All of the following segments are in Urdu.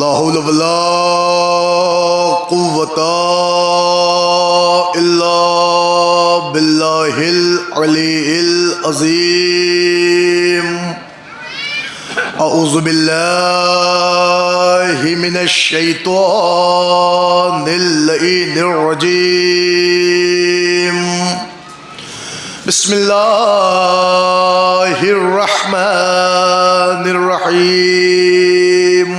لا حول ولا قوة إلا بالله العلي العظيم. أعوذ بالله من الشيطان اللعين الرجيم. بسم الله الرحمن الرحيم.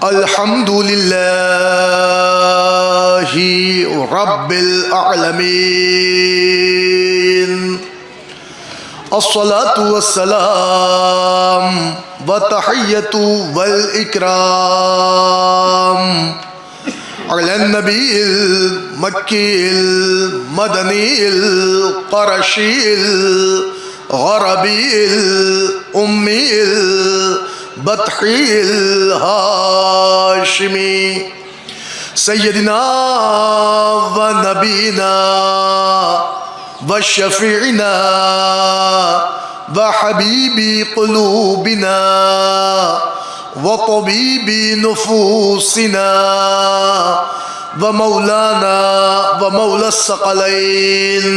الحمد لله رب العالمين. الصلاة والسلام والتحية والإكرام على النبي المكي المدني القرشي الغربي الأمي البطحي الهاشمي سيدنا ونبينا وشفيعنا وحبيب قلوبنا وطبيب نفوسنا ومولانا ومولى الثقلين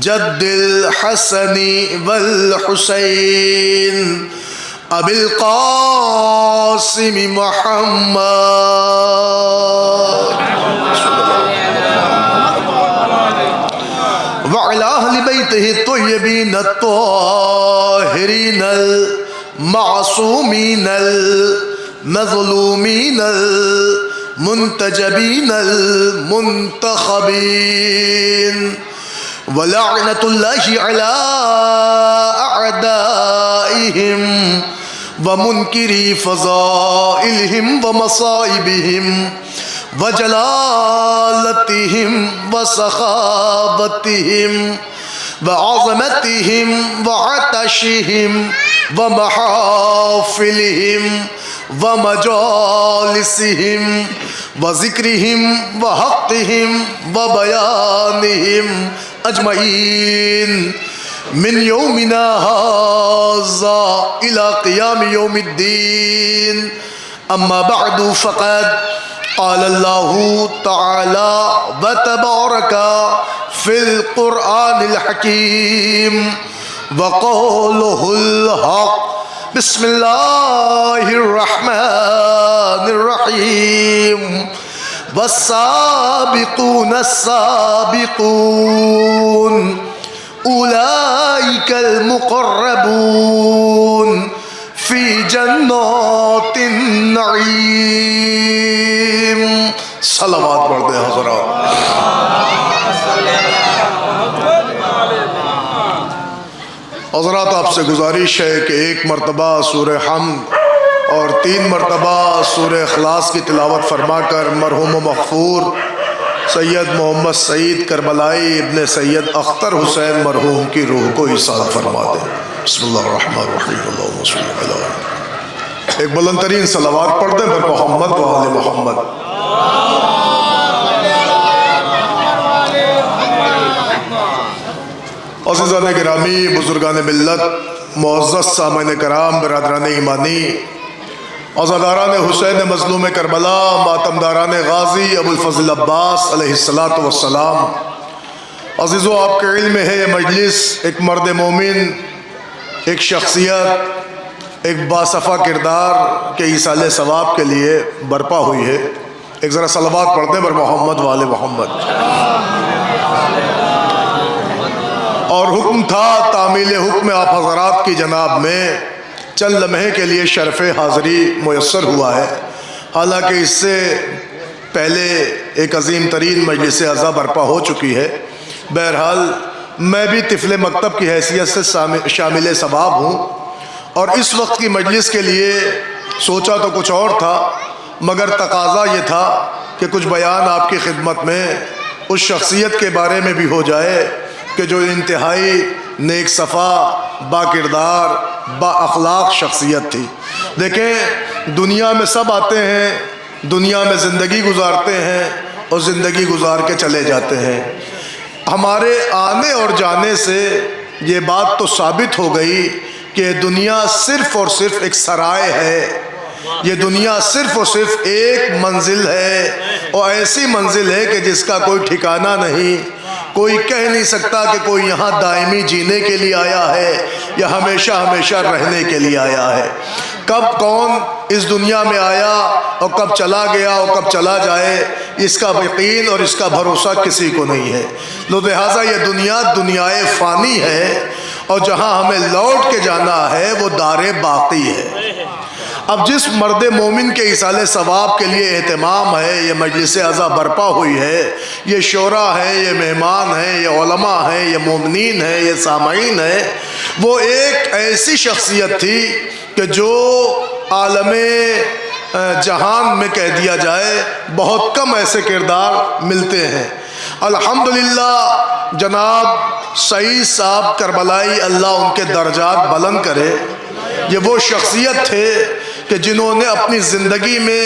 جد الحسن والحسين أبي القاسم محمد وعلى أهل بيته الطيبين الطاهرين المعصومين المظلومين المنتجبين المنتخبين. ولعنة الله على أعدائهم ومنكري فضائلهم ومصائبهم وجلالتهم وسخاوتهم وعظمتهم وعطشهم ومحافلهم ومجالسهم وذكرهم وحقهم وبيانهم أجمعين من يومنا هذا إلى قيام يوم الدين. أما بعد فقد قال الله تعالى وتبارك في القرآن الحكيم وقوله الحق. بسم الله الرحمن الرحيم. والسابقون السابقون أولئك المقربون في جنات النعيم. صلوات پڑھتے ہیں حضرات. حضرات آپ سے گزارش ہے کہ ایک مرتبہ سورہ حمد اور 3 مرتبہ سورہ اخلاص کی تلاوت فرما کر مرحوم و مغفور سید محمد سعید کربلائی ابن سید اختر حسین مرحوم کی روح کو ایصال فرما دیں. بسم اللہ الرحمن الرحیم. اللہم صلی علی. ایک بلند ترین صلوات پڑھ دیں بر محمد و آل محمد. عزیزان گرامی، بزرگان ملت، معزز سامعین کرام، برادران ایمانی، عزاداران حسین مظلوم کربلا، ماتمداران غازی ابو الفضل عباس علیہ السلام. عزیزو، آپ کے علم میں ہے یہ مجلس ایک مرد مومن، ایک شخصیت، ایک باصفا کردار کے ایصال ثواب کے لیے برپا ہوئی ہے. ایک ذرا صلوات پڑھتے ہیں بر محمد و آل محمد. اور حکم تھا تعمیل حکم آپ حضرات کی جناب میں چند لمحے کے لیے شرف حاضری میسر ہوا ہے. حالانکہ اس سے پہلے ایک عظیم ترین مجلس عزا برپا ہو چکی ہے. بہرحال میں بھی طفل مکتب کی حیثیت سے شامل ثواب ہوں، اور اس وقت کی مجلس کے لیے سوچا تو کچھ اور تھا، مگر تقاضا یہ تھا کہ کچھ بیان آپ کی خدمت میں اس شخصیت کے بارے میں بھی ہو جائے کہ جو انتہائی نیک صفا، با کردار، با اخلاق شخصیت تھی. دیکھیں، دنیا میں سب آتے ہیں، دنیا میں زندگی گزارتے ہیں اور زندگی گزار کے چلے جاتے ہیں. ہمارے آنے اور جانے سے یہ بات تو ثابت ہو گئی کہ دنیا صرف اور صرف ایک سرائے ہے، یہ دنیا صرف اور صرف ایک منزل ہے، اور ایسی منزل ہے کہ جس کا کوئی ٹھکانہ نہیں۔ کوئی کہہ نہیں سکتا کہ کوئی یہاں دائمی جینے کے لیے آیا ہے یا ہمیشہ ہمیشہ رہنے کے لیے آیا ہے۔ کب کون اس دنیا میں آیا اور کب چلا گیا اور کب چلا جائے، اس کا یقین اور اس کا بھروسہ کسی کو نہیں ہے۔ لہٰذا یہ دنیا دنیائے فانی ہے، اور جہاں ہمیں لوٹ کے جانا ہے وہ دار باقی ہے۔ اب جس مرد مومن کے ایصال ثواب کے لیے اہتمام ہے، یہ مجلس عزا برپا ہوئی ہے، یہ شعراء ہیں، یہ مہمان ہیں، یہ علماء ہیں، یہ مومنین ہیں، یہ سامعین ہیں، وہ ایک ایسی شخصیت تھی کہ جو عالم جہان میں کہہ دیا جائے بہت کم ایسے کردار ملتے ہیں۔ الحمدللہ جناب سعید صاحب کربلائی، اللہ ان کے درجات بلند کرے، یہ وہ شخصیت تھے کہ جنہوں نے اپنی زندگی میں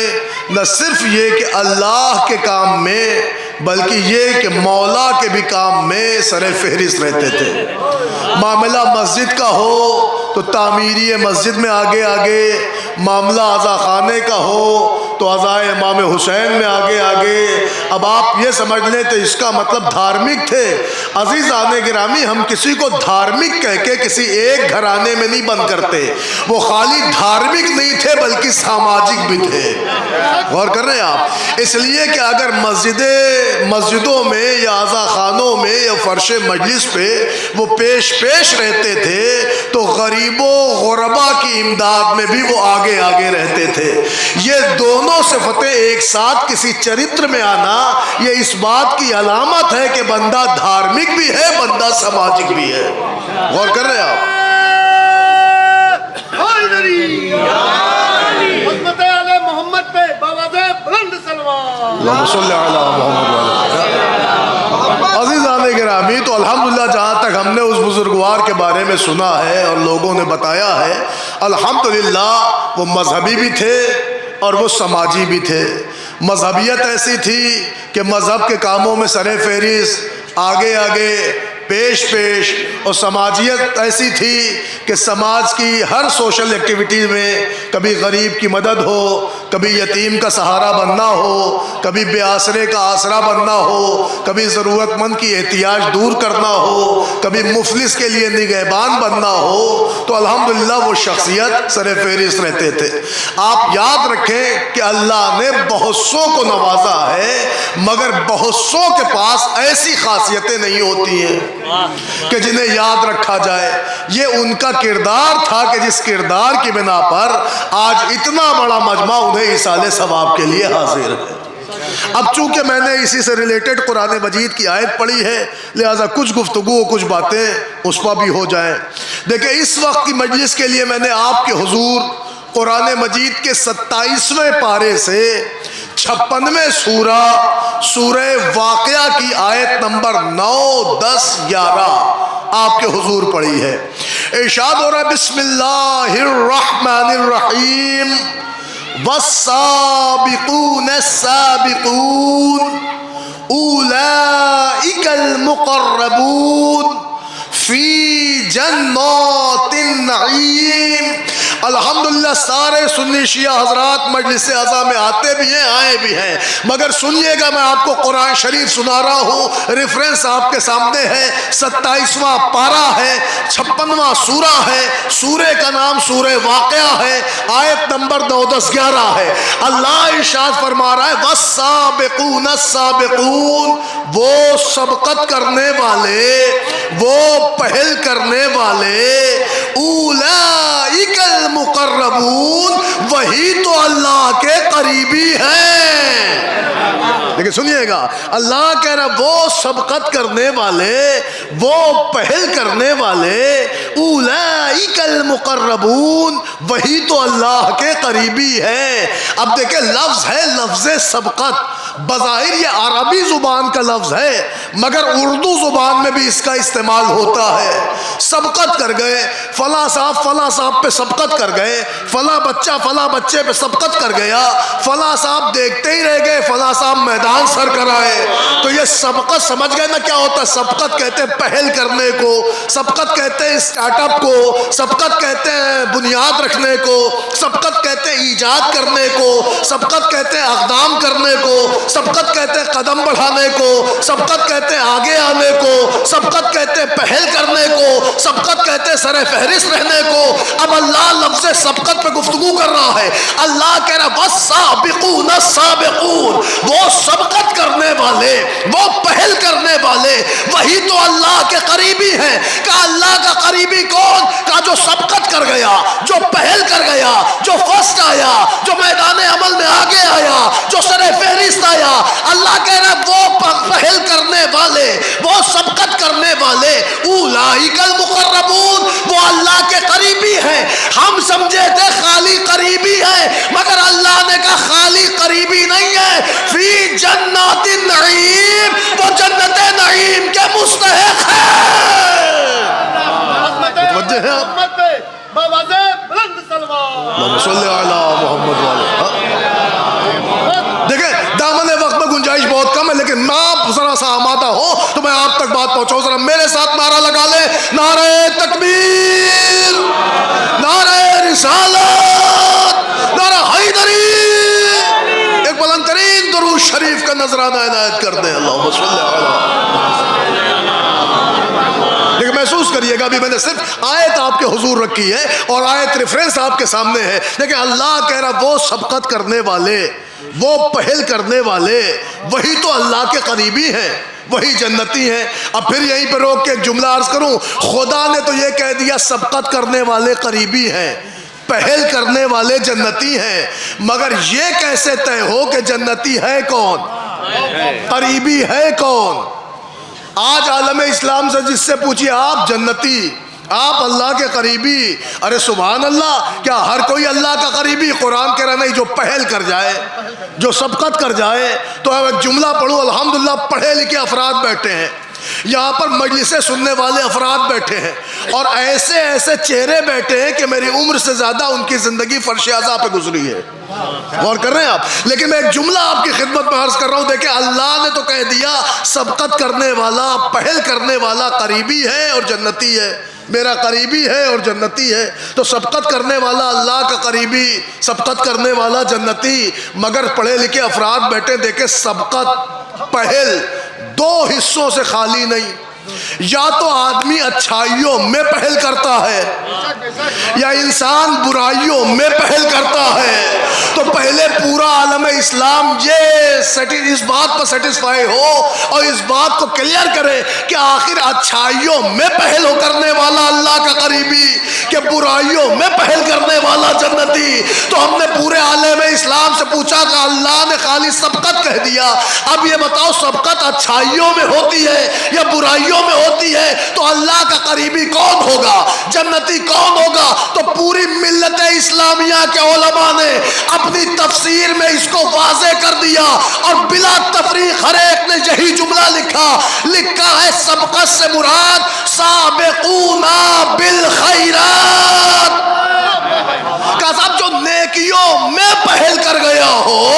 نہ صرف یہ کہ اللہ کے کام میں بلکہ یہ کہ مولا کے بھی کام میں سر فہرست رہتے تھے۔ معاملہ مسجد کا ہو تو تعمیری مسجد میں آگے آگے، معاملہ عزا خانے کا ہو تو عزائے امام حسین میں آگے آگے۔ اب آپ یہ سمجھ لیں تو اس کا مطلب دھارمک تھے۔ عزیزان گرامی، ہم کسی کو دھارمک کہہ کے کسی ایک گھرانے میں نہیں بند کرتے۔ وہ خالی دھارمک نہیں تھے بلکہ ساماجک بھی تھے۔ غور کر رہے ہیں آپ؟ اس لیے کہ اگر مسجدوں میں یا عزا خانوں میں یا فرش مجلس پہ وہ پیش رہتے تھے تو غریبوں غربا کی امداد میں بھی وہ آگے آگے رہتے تھے۔ یہ دونوں صفتیں ایک ساتھ کسی چرتر میں آنا، یہ اس بات کی علامت ہے کہ بندہ دھارمک بھی ہے، بندہ سماجک بھی ہے۔ غور کر رہے ہیں آپ؟ محمد پہ باوازِ بلند سلوات۔ اللہم صلی علی محمد۔ عزیزان گرامی، تو الحمدللہ جہاں تک ہم نے اس بزرگوار کے بارے میں سنا ہے اور لوگوں نے بتایا ہے، الحمدللہ وہ مذہبی بھی تھے اور وہ سماجی بھی تھے۔ مذہبیت ایسی تھی کہ مذہب کے کاموں میں سر فہرست، آگے آگے، پیش اور سماجیت ایسی تھی کہ سماج کی ہر سوشل ایکٹیویٹی میں کبھی غریب کی مدد ہو، کبھی یتیم کا سہارا بننا ہو، کبھی بے آسرے کا آسرا بننا ہو، کبھی ضرورت مند کی احتیاج دور کرنا ہو، کبھی مفلس کے لیے نگہبان بننا ہو، تو الحمدللہ وہ شخصیت سر فہرست رہتے تھے۔ آپ یاد رکھیں کہ اللہ نے بہت سو کو نوازا ہے، مگر بہت سو کے پاس ایسی خاصیتیں نہیں ہوتی ہیں کہ جنہیں یاد رکھا جائے۔ یہ ان کا کردار تھا کہ جس کردار کی بنا پر آج اتنا بڑا مجمع انہیں ایصال ثواب کے لیے حاضر ہے۔ اب چونکہ میں نے اسی سے ریلیٹڈ قرآن مجید کی آیت پڑھی ہے، لہٰذا کچھ گفتگو کچھ باتیں اس پر بھی ہو جائیں۔ دیکھیں، اس وقت کی مجلس کے لیے میں نے آپ کے حضور قرآن مجید کے 27ویں پارے سے 56ویں سورہ واقعہ کی آیت نمبر 9، 10، 11 آپ کے حضور پڑھی ہے۔ ارشاد ہو رہا ہے، بسم اللہ الرحمن الرحیم، والسابقون السابقون اولئک المقربون فی جنات النعیم۔ الحمدللہ سارے سنی شیعہ حضرات مجلس عزا میں آتے بھی ہیں، آئے بھی ہیں، مگر سنیے گا، میں آپ کو قرآن شریف سنا رہا ہوں، ریفرنس آپ کے سامنے ہے، 27واں پارہ ہے، 56واں سورہ ہے، سورہ کا نام سورہ واقعہ ہے، آیت نمبر 9، 10، 11 ہے۔ اللہ ارشاد فرما رہا ہے، والسابقون السابقون، وہ سبقت کرنے والے، وہ پہل کرنے والے، اولئک المقربون، وہی تو اللہ کے قریبی ہیں۔ لیکن سنیے گا، اللہ کہہ رہا وہ سبقت کرنے والے، وہ پہل کرنے والے، اولئک المقربون، وہی تو اللہ کے قریبی ہیں۔ اب دیکھیں، لفظ ہے لفظ سبقت، بظاہر یہ عربی زبان کا لفظ ہے مگر اردو زبان میں بھی اس کا استعمال ہوتا ہے. سبقت کر گئے فلاں صاحب پہ سبقت کر گئے, فلاں بچے پہ سبقت کر گیا, فلاں صاحب دیکھتے ہی رہ گئے, فلاں صاحب میدان سر کرائے. تو یہ سبقت سمجھ گئے نا کیا ہوتا ہے؟ سبقت کہتے ہیں پہل کرنے کو, سبقت کہتے ہیں اسٹارٹ اپ کو, سبقت کہتے ہیں بنیاد رکھنے کو, سبقت کہتے ہیں ایجاد کرنے کو, سبقت کہتے ہیں اقدام کرنے کو, سبقت کہتے ہیں قدم بڑھانے کو, سبقت کہتے ہیں آگے آنے کو, سبقت کہتے ہیں پہل کرنے کو, سبقت کہتے ہیں سر فہرست رہنے کو. اب اللہ لفظ سبقت پہ گفتگو کر رہا ہے. اللہ کہہ رہا والسابقون السابقون, وہ سبقت کرنے والے, وہ پہل کرنے والے, وہی تو اللہ کے قریبی ہیں. کہ اللہ کا قریبی کون؟ کہ جو سبقت کر گیا, جو پہل کر گیا, جو فرسٹ آیا, جو میدان عمل میں آگے آیا, جو سر فہرست آیا. اللہ کہہ رہا وہ پہل کرنے والے, وہ سبقت کرنے والے, اولئک المقربون, وہ اللہ کے قریبی ہیں. ہم سمجھے تھے خالی قریبی ہے مگر اللہ نے کہا خالی قریبی نہیں ہے, فی جنات النعیم, وہ جنت نعیم کے مستحق ہے. متوجہ ہیں آپ؟ محمد پہ باواضح بلند سلوات. اللہم صلی علی محمد والے. دیکھیں دامن وقت میں گنجائش بہت کم ہے لیکن میں آپ ذرا سا آمادہ ہو تو میں آپ تک بات پہنچاؤں. ذرا میرے ساتھ نعرہ لگا لیں, نعرہ تکبیر, نعرہ رسالت, نعرہ حیدری. ایک بلند ترین درود شریف کا نذرانہ عنایت کر دیں. اللہم صلی علی. لیکن محسوس کریے گا ابھی میں نے صرف آیت آپ کے حضور رکھی ہے اور آیت ریفرنس آپ کے سامنے ہے. لیکن اللہ کہہ رہا وہ سبقت کرنے والے, وہ پہل کرنے والے, وہی تو اللہ کے قریبی ہیں, وہی جنتی ہیں. اب پھر یہیں پہ روک کے ایک جملہ عرض کروں. خدا نے تو یہ کہہ دیا سبقت کرنے والے قریبی ہیں, پہل کرنے والے جنتی ہیں, مگر یہ کیسے طے ہو کہ جنتی ہے کون, قریبی ہے کون؟ آج عالم اسلام سے جس سے پوچھیے آپ جنتی, آپ اللہ کے قریبی, ارے سبحان اللہ, کیا ہر کوئی اللہ کا قریبی؟ قرآن کہہ رہا نہیں, جو پہل کر جائے, جو سبقت کر جائے. تو ایک جملہ پڑھو, الحمدللہ پڑھے لکھے افراد بیٹھے ہیں یہاں پر, مجلسیں سننے والے افراد بیٹھے ہیں, اور ایسے ایسے چہرے بیٹھے ہیں کہ میری عمر سے زیادہ ان کی زندگی فرش اعضاء پہ گزری ہے. غور کر رہے ہیں آپ؟ لیکن میں ایک جملہ آپ کی خدمت میں عرض کر رہا ہوں. دیکھیں اللہ نے تو کہہ دیا سبقت کرنے والا, پہل کرنے والا قریبی ہے اور جنتی ہے. میرا قریبی ہے اور جنتی ہے. تو سبقت کرنے والا اللہ کا قریبی, سبقت کرنے والا جنتی, مگر پڑھے لکھے افراد بیٹھے. دیکھیں سبقت پہل دو حصوں سے خالی نہیں. یا تو آدمی اچھائیوں میں پہل کرتا ہے یا انسان برائیوں میں پہل کرتا ہے. تو پہلے پورا عالم اسلام یہ اس بات پر سیٹسفائی ہو اور اس بات کو کلیئر کرے کہ آخر اچھائیوں میں پہل کرنے والا اللہ کا قریبی کہ برائیوں میں پہل کرنے والا جنتی. تو ہم نے پورے عالم اسلام سے پوچھا کہ اللہ نے خالی سبقت کہہ دیا, اب یہ بتاؤ سبقت اچھائیوں میں ہوتی ہے یا برائیوں میں ہوتی ہے؟ تو اللہ کا قریبی کون ہوگا, جنتی کون ہوگا؟ تو پوری ملت اسلامیہ کے علماء نے اپنی تفسیر میں اس کو واضح کر دیا اور بلا تفریق ہر ایک نے یہی جملہ لکھا ہے سبقت سے مراد سابقون بالخیرات. کہ صاحب جو نیکیوں میں پہل کر گیا ہو,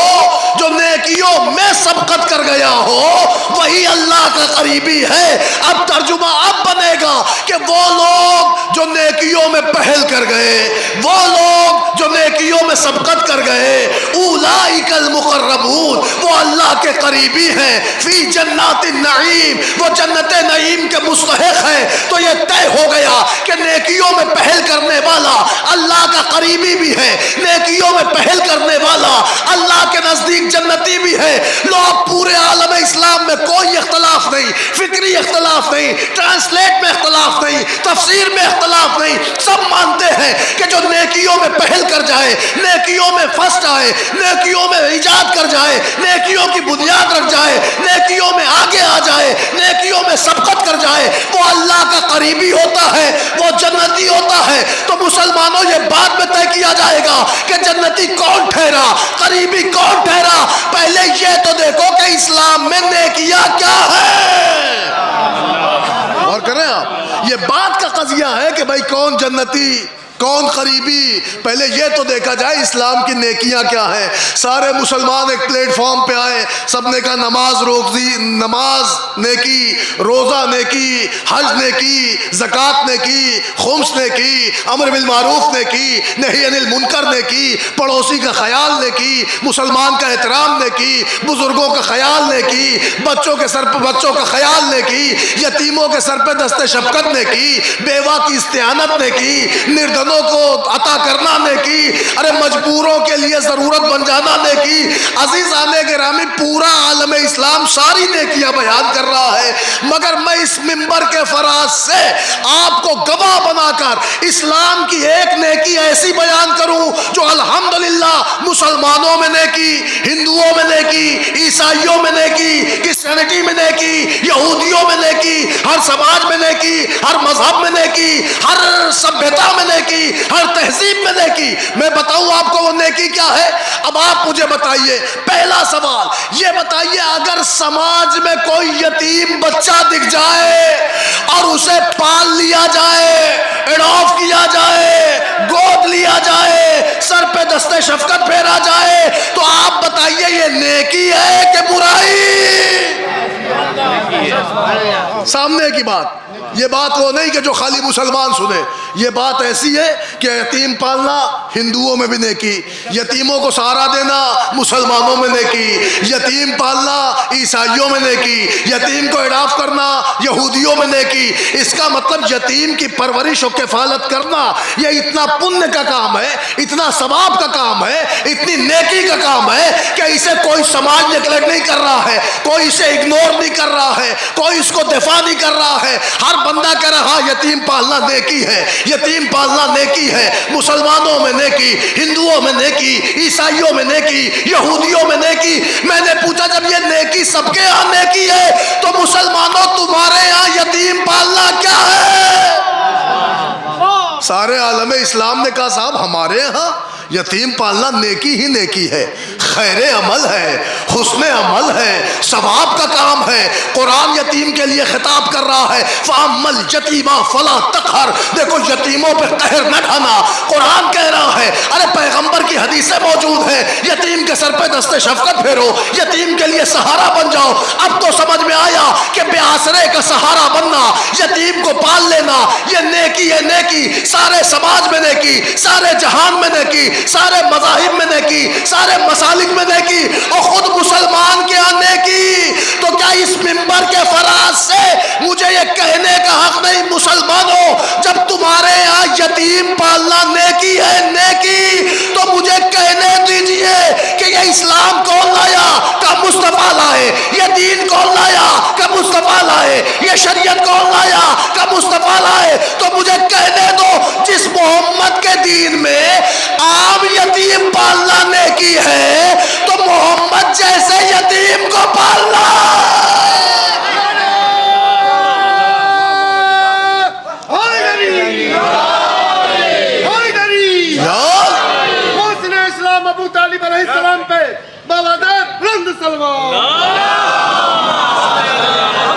جو نیکیوں میں سبقت کر گیا ہو, وہی اللہ کا قریبی ہے. اب ترجمہ اب بنے گا کہ وہ لوگ جو نیکیوں میں پہل کر گئے, وہ لوگ جو نیکیوں میں سبقت کر گئے, اولئک المقربون, وہ اللہ کے قریبی ہیں, فی جنات النعیم, وہ جنت نعیم کے مستحق ہیں. تو یہ طے ہو گیا کہ نیکیوں میں پہل کرنے والا اللہ کا قریبی بھی ہے, نیکیوں میں پہل کرنے والا اللہ کے نزدیک جنتی بھی ہے. لوگ پورے عالم اسلام میں کوئی اختلاف نہیں, فکری اختلاف نہیں, ٹرانسلیٹ میں اختلاف نہیں, تفسیر میں اختلاف نہیں, سب مانتے ہیں کہ جو نیکیوں میں پہل کر جائے, نیکیوں میں فرسٹ آئے, نیکیوں میں ایجاد کر جائے, نیکیوں کی بنیاد رکھ جائے, نیکیوں میں آگے آ جائے, نیکیوں میں سبقت کر جائے, وہ اللہ کا قریبی ہوتا ہے, وہ جنتی ہوتا ہے. تو مسلمانوں یہ بات میں طے کیا جائے گا کہ جنتی کون ٹھہرا, قریبی کون ٹھہرا؟ پہلے یہ تو دیکھو کہ اسلام میں نیکیاں کیا ہے۔ اور کریں آپ، یہ بات کا قضیہ ہے کہ بھائی کون جنتی کون قریبی، پہلے یہ تو دیکھا جائے اسلام کی نیکیاں کیا ہیں۔ سارے مسلمان ایک پلیٹ فارم پہ آئے، سب نے کہا نماز نیکی، روزہ نیکی، حج نیکی، زکوٰۃ نیکی، خمس نیکی، امر بالمعروف نیکی، نہی عن المنکر نیکی، پڑوسی کا خیال نیکی، مسلمان کا احترام نیکی، بزرگوں کا خیال نیکی، بچوں کے سر پہ بچوں کا خیال نیکی، یتیموں کے سر پہ دست شفقت نیکی، بیوہ کی استعانت نیکی، نردن کو عطا کرنا نیکی، ارے مجبوروں کے لیے ضرورت بن جانا نیکی۔ عزیزان گرامی، پورا عالم اسلام ساری نیکیاں بیان کر رہا ہے، مگر میں اس منبر کے فراز سے آپ کو گواہ بنا کر اسلام کی ایک نیکی ایسی بیان کروں جو الحمدللہ مسلمانوں میں نیکی، ہندوؤں میں نیکی، عیسائیوں میں نیکی، کرسچینٹی میں نیکی، یہودیوں میں نیکی، ہر سماج میں نیکی، ہر مذہب میں نیکی، ہر سبھیتا میں نیکی، ہر تہذیب میں نیکی۔ میں بتاؤں آپ کو وہ نیکی کیا ہے؟ اب آپ مجھے بتائیے، پہلا سوال یہ بتائیے، اگر سماج میں کوئی یتیم بچہ دکھ جائے اور اسے پال لیا جائے، اڈاپٹ کیا جائے، گود لیا جائے، سر پہ دست شفقت پھیرا جائے، تو آپ بتائیے یہ نیکی ہے کہ برائی؟ سامنے کی بات، یہ بات وہ نہیں کہ جو خالی مسلمان سنے، یہ بات ایسی ہے کہ یتیم پالنا ہندوؤں میں بھی نیکی، یتیموں کو سہارا دینا مسلمانوں میں نیکی، یتیم پالنا عیسائیوں میں نیکی، یتیم کو اڈاپٹ کرنا یہودیوں میں نیکی۔ اس کا مطلب یتیم کی پرورش و کفالت کرنا یہ اتنا پنیہ کا کام ہے، اتنا ثواب کا کام ہے، اتنی نیکی کا کام ہے کہ اسے کوئی سماج نیگلیکٹ نہیں کر رہا ہے، کوئی اسے اگنور نہیں کر رہا ہے، کوئی اس کو دفاع نہیں کر رہا ہے۔ ہر بندہ کہہ رہا یتیم پالنا نیکی ہے، یتیم پالنا نیکی ہے، مسلمانوں میں نیکی، ہندوؤں میں نیکی، عیسائیوں میں نیکی، یہودیوں میں نیکی۔ میں نے پوچھا جب یہ نیکی سب کے ہاں نیکی ہے تو مسلمانوں تمہارے ہاں یتیم پالنا کیا ہے؟ سارے عالم اسلام نے کہا صاحب ہمارے ہاں یتیم پالنا نیکی ہی نیکی ہے، خیر عمل ہے، حسن عمل ہے، ثواب کا کام ہے۔ قرآن یتیم کے لیے خطاب کر رہا ہے، فَأَمَّا الْيَتِيمَ فَلَا تَقْهَرْ، دیکھو یتیموں پہ قہر نہ ڈھانا۔ قرآن کہہ رہا ہے، ارے پیغمبر کی حدیثیں موجود ہیں، یتیم کے سر پہ دست شفقت پھیرو، یتیم کے لیے سہارا بن جاؤ۔ اب تو سمجھ میں آیا کہ بے آسرے کا سہارا بننا، یتیم کو پال لینا یہ نیکی ہے، نیکی سارے سماج میں نیکی، سارے جہان میں نیکی، سارے مذاہب میں نیکی، سارے مسالک میں نیکی، اور خود مسلمان کے ہاں نیکی۔ تو کیا اس منبر کے فراز سے مجھے یہ کہنے کا حق نہیں مسلمانوں جب تمہارے یہاں یتیم پالنا نیکی ہے، نیکی، تو مجھے کہنے دیجئے کہ یہ اسلام کون لایا؟ کہ مصطفیٰ لائے۔ یہ دین کون لایا؟ کہ مصطفیٰ لائے۔ یہ شریعت کون لایا؟ کہ مصطفیٰ لائے۔ تو مجھے کہنے دو جس محمد کے دین میں عام یتیم پالنا نیکی ہے تو محمد جیسے یتیم کو پالنا حسن اسلام ابو طالب علیہ السلام پہ بلند بلند سلوات۔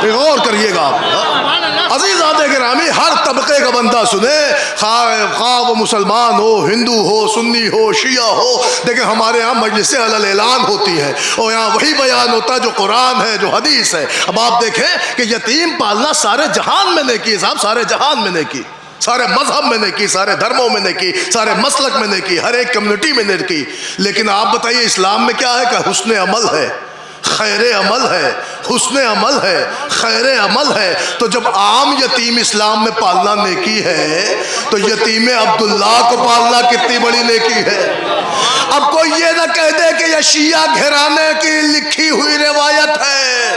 غور کریے گا آپ عزیزان گرامی، ہر طبقے کا بندہ سنے، خواہ وہ مسلمان ہو، ہندو ہو، سنی ہو، شیعہ ہو۔ دیکھیں ہمارے ہاں مجلس علی اعلان ہوتی ہے اور یہاں وہی بیان ہوتا ہے جو قرآن ہے، جو حدیث ہے۔ اب آپ دیکھیں کہ یتیم پالنا سارے جہان میں نیکی ہے صاحب، سارے جہان میں نیکی، سارے مذہب میں نیکی، سارے دھرموں میں نیکی، سارے مسلک میں نیکی، ہر ایک کمیونٹی میں نیکی۔ لیکن آپ بتائیے اسلام میں کیا ہے؟ کہ حسن عمل ہے، خیر عمل ہے، حسن عمل ہے، خیر عمل ہے۔ تو جب عام یتیم اسلام میں پالنا نیکی ہے تو یتیم عبداللہ کو پالنا کتنی بڑی نیکی ہے۔ اب کوئی یہ نہ کہہ دے کہ یہ شیعہ گھرانے کی لکھی ہوئی روایت ہے،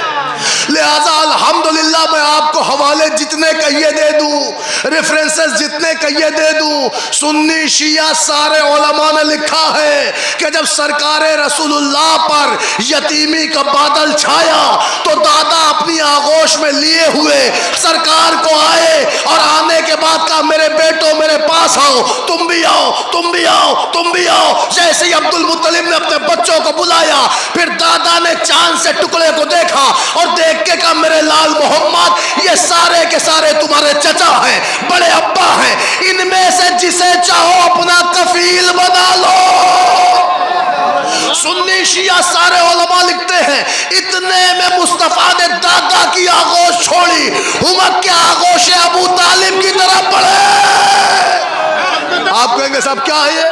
لہذا الحمدللہ میں آپ کو حوالے جتنے کہیے دے دوں، ریفرنسز جتنے کہیے دے دوں، سنی شیعہ سارے علماء نے لکھا ہے کہ جب سرکار رسول اللہ پر یتیمی کا بادل چھایا تو دادا اپنی آغوش میں لیے ہوئے سرکار کو آئے اور آنے کے بعد کہا میرے بیٹو میرے پاس آؤ، تم بھی آؤ، تم بھی آؤ، تم بھی آؤ۔ جیسے ہی عبد المطلب نے اپنے بچوں بچوں کو بلایا، پھر دادا نے چاند سے ٹکڑے کو دیکھا اور دیکھ کے کہا میرے لال محمد یہ سارے کے سارے تمہارے چچا ہیں، بڑے ابا ہیں، ان میں سے جسے چاہو اپنا کفیل بنا لو۔ سنی شیعہ سارے علماء لکھتے ہیں اتنے میں مصطفیٰ نے دادا کی آغوش چھوڑی، ہمک کے آغوش ابو طالب کی طرف بڑھے۔ آپ کہیں گے صاحب کیا ہے یہ؟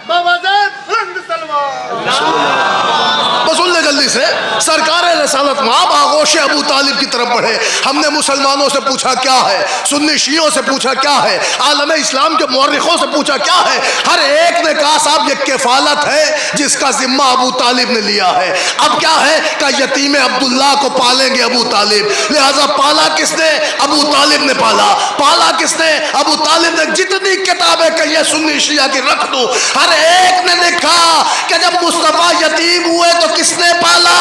بابا زید رند سلمان۔ بس سن لے جلدی سے، سرکار رسالت مآب آغوش ابو طالب کی طرف بڑھے۔ ہم نے مسلمانوں سے پوچھا کیا ہے، سنی شیعوں سے پوچھا کیا ہے، عالم اسلام کے مورخوں سے پوچھا کیا ہے، ہر ایک نے کہا صاحب یہ کفالت ہے جس کا ذمہ ابو طالب نے لیا ہے۔ اب کیا ہے کہ یتیم عبداللہ کو پالیں گے ابو طالب، لہذا پالا کس نے؟ ابو طالب نے پالا۔ پالا کس نے؟ ابو طالب نے۔ جتنی کتابیں کہی ہے سنی شیعہ کی رکھ دو، ہر ایک نے لکھا کہ جب مصطفیٰ یتیم ہوئے تو کس نے پالا؟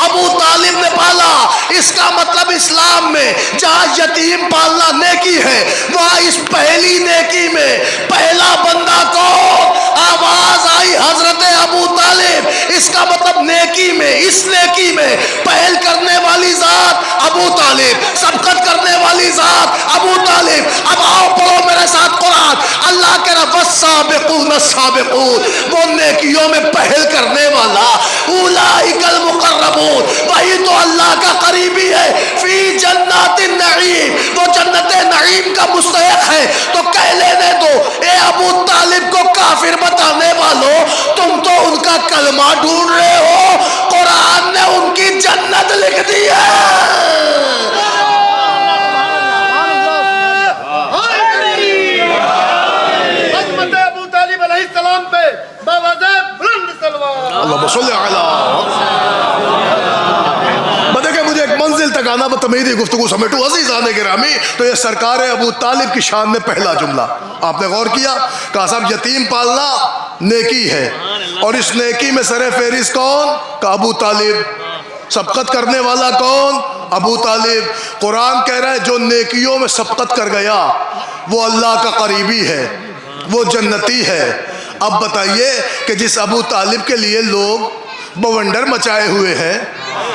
ابو طالب نے پالا۔ اس کا مطلب اسلام میں جہاں یتیم پالنا نیکی ہے، وہاں اس پہلی نیکی میں پہلا بندہ کون؟ آواز آئی حضرت ابو طالب۔ اس کا مطلب نیکی میں، اس نیکی میں پہل کرنے والی ذات ابو طالب، سبقت کرنے والی ذات ابو طالب۔ اب آؤ پڑھو میرے ساتھ قرآن۔ اللہ کے رب السابقون السابقون، وہ نیکیوں میں پہل کرنے والا، اولئک المقربون، وہی تو اللہ کا قریبی ہے، فی جنات النعیم، وہ جنت نعیم کا مستحق ہے۔ تو کہہ لینے دو اے ابو طالب کو کافر بتانے والوں، تم تو ان کا کلمہ ڈھونڈ رہے ہو، قرآن نے ان کی جنت لکھ دی ہے۔ اللہ صلی دیکھیں مجھے ایک منزل تک آنا، بتمیدی گفتگو سمیٹو عزیزان گرامی۔ تو یہ سرکار ابو طالب کی شان میں پہلا جملہ آپ نے غور کیا، کہا صاحب یتیم پالنا نیکی ہے، اور اس نیکی میں سر فہرست کون؟ کہ ابو طالب۔ سبقت کرنے والا کون؟ ابو طالب۔ قرآن کہہ رہا ہے جو نیکیوں میں سبقت کر گیا وہ اللہ کا قریبی ہے، وہ جنتی ہے۔ اب بتائیے کہ جس ابو طالب کے لیے لوگ بونڈر مچائے ہوئے ہیں،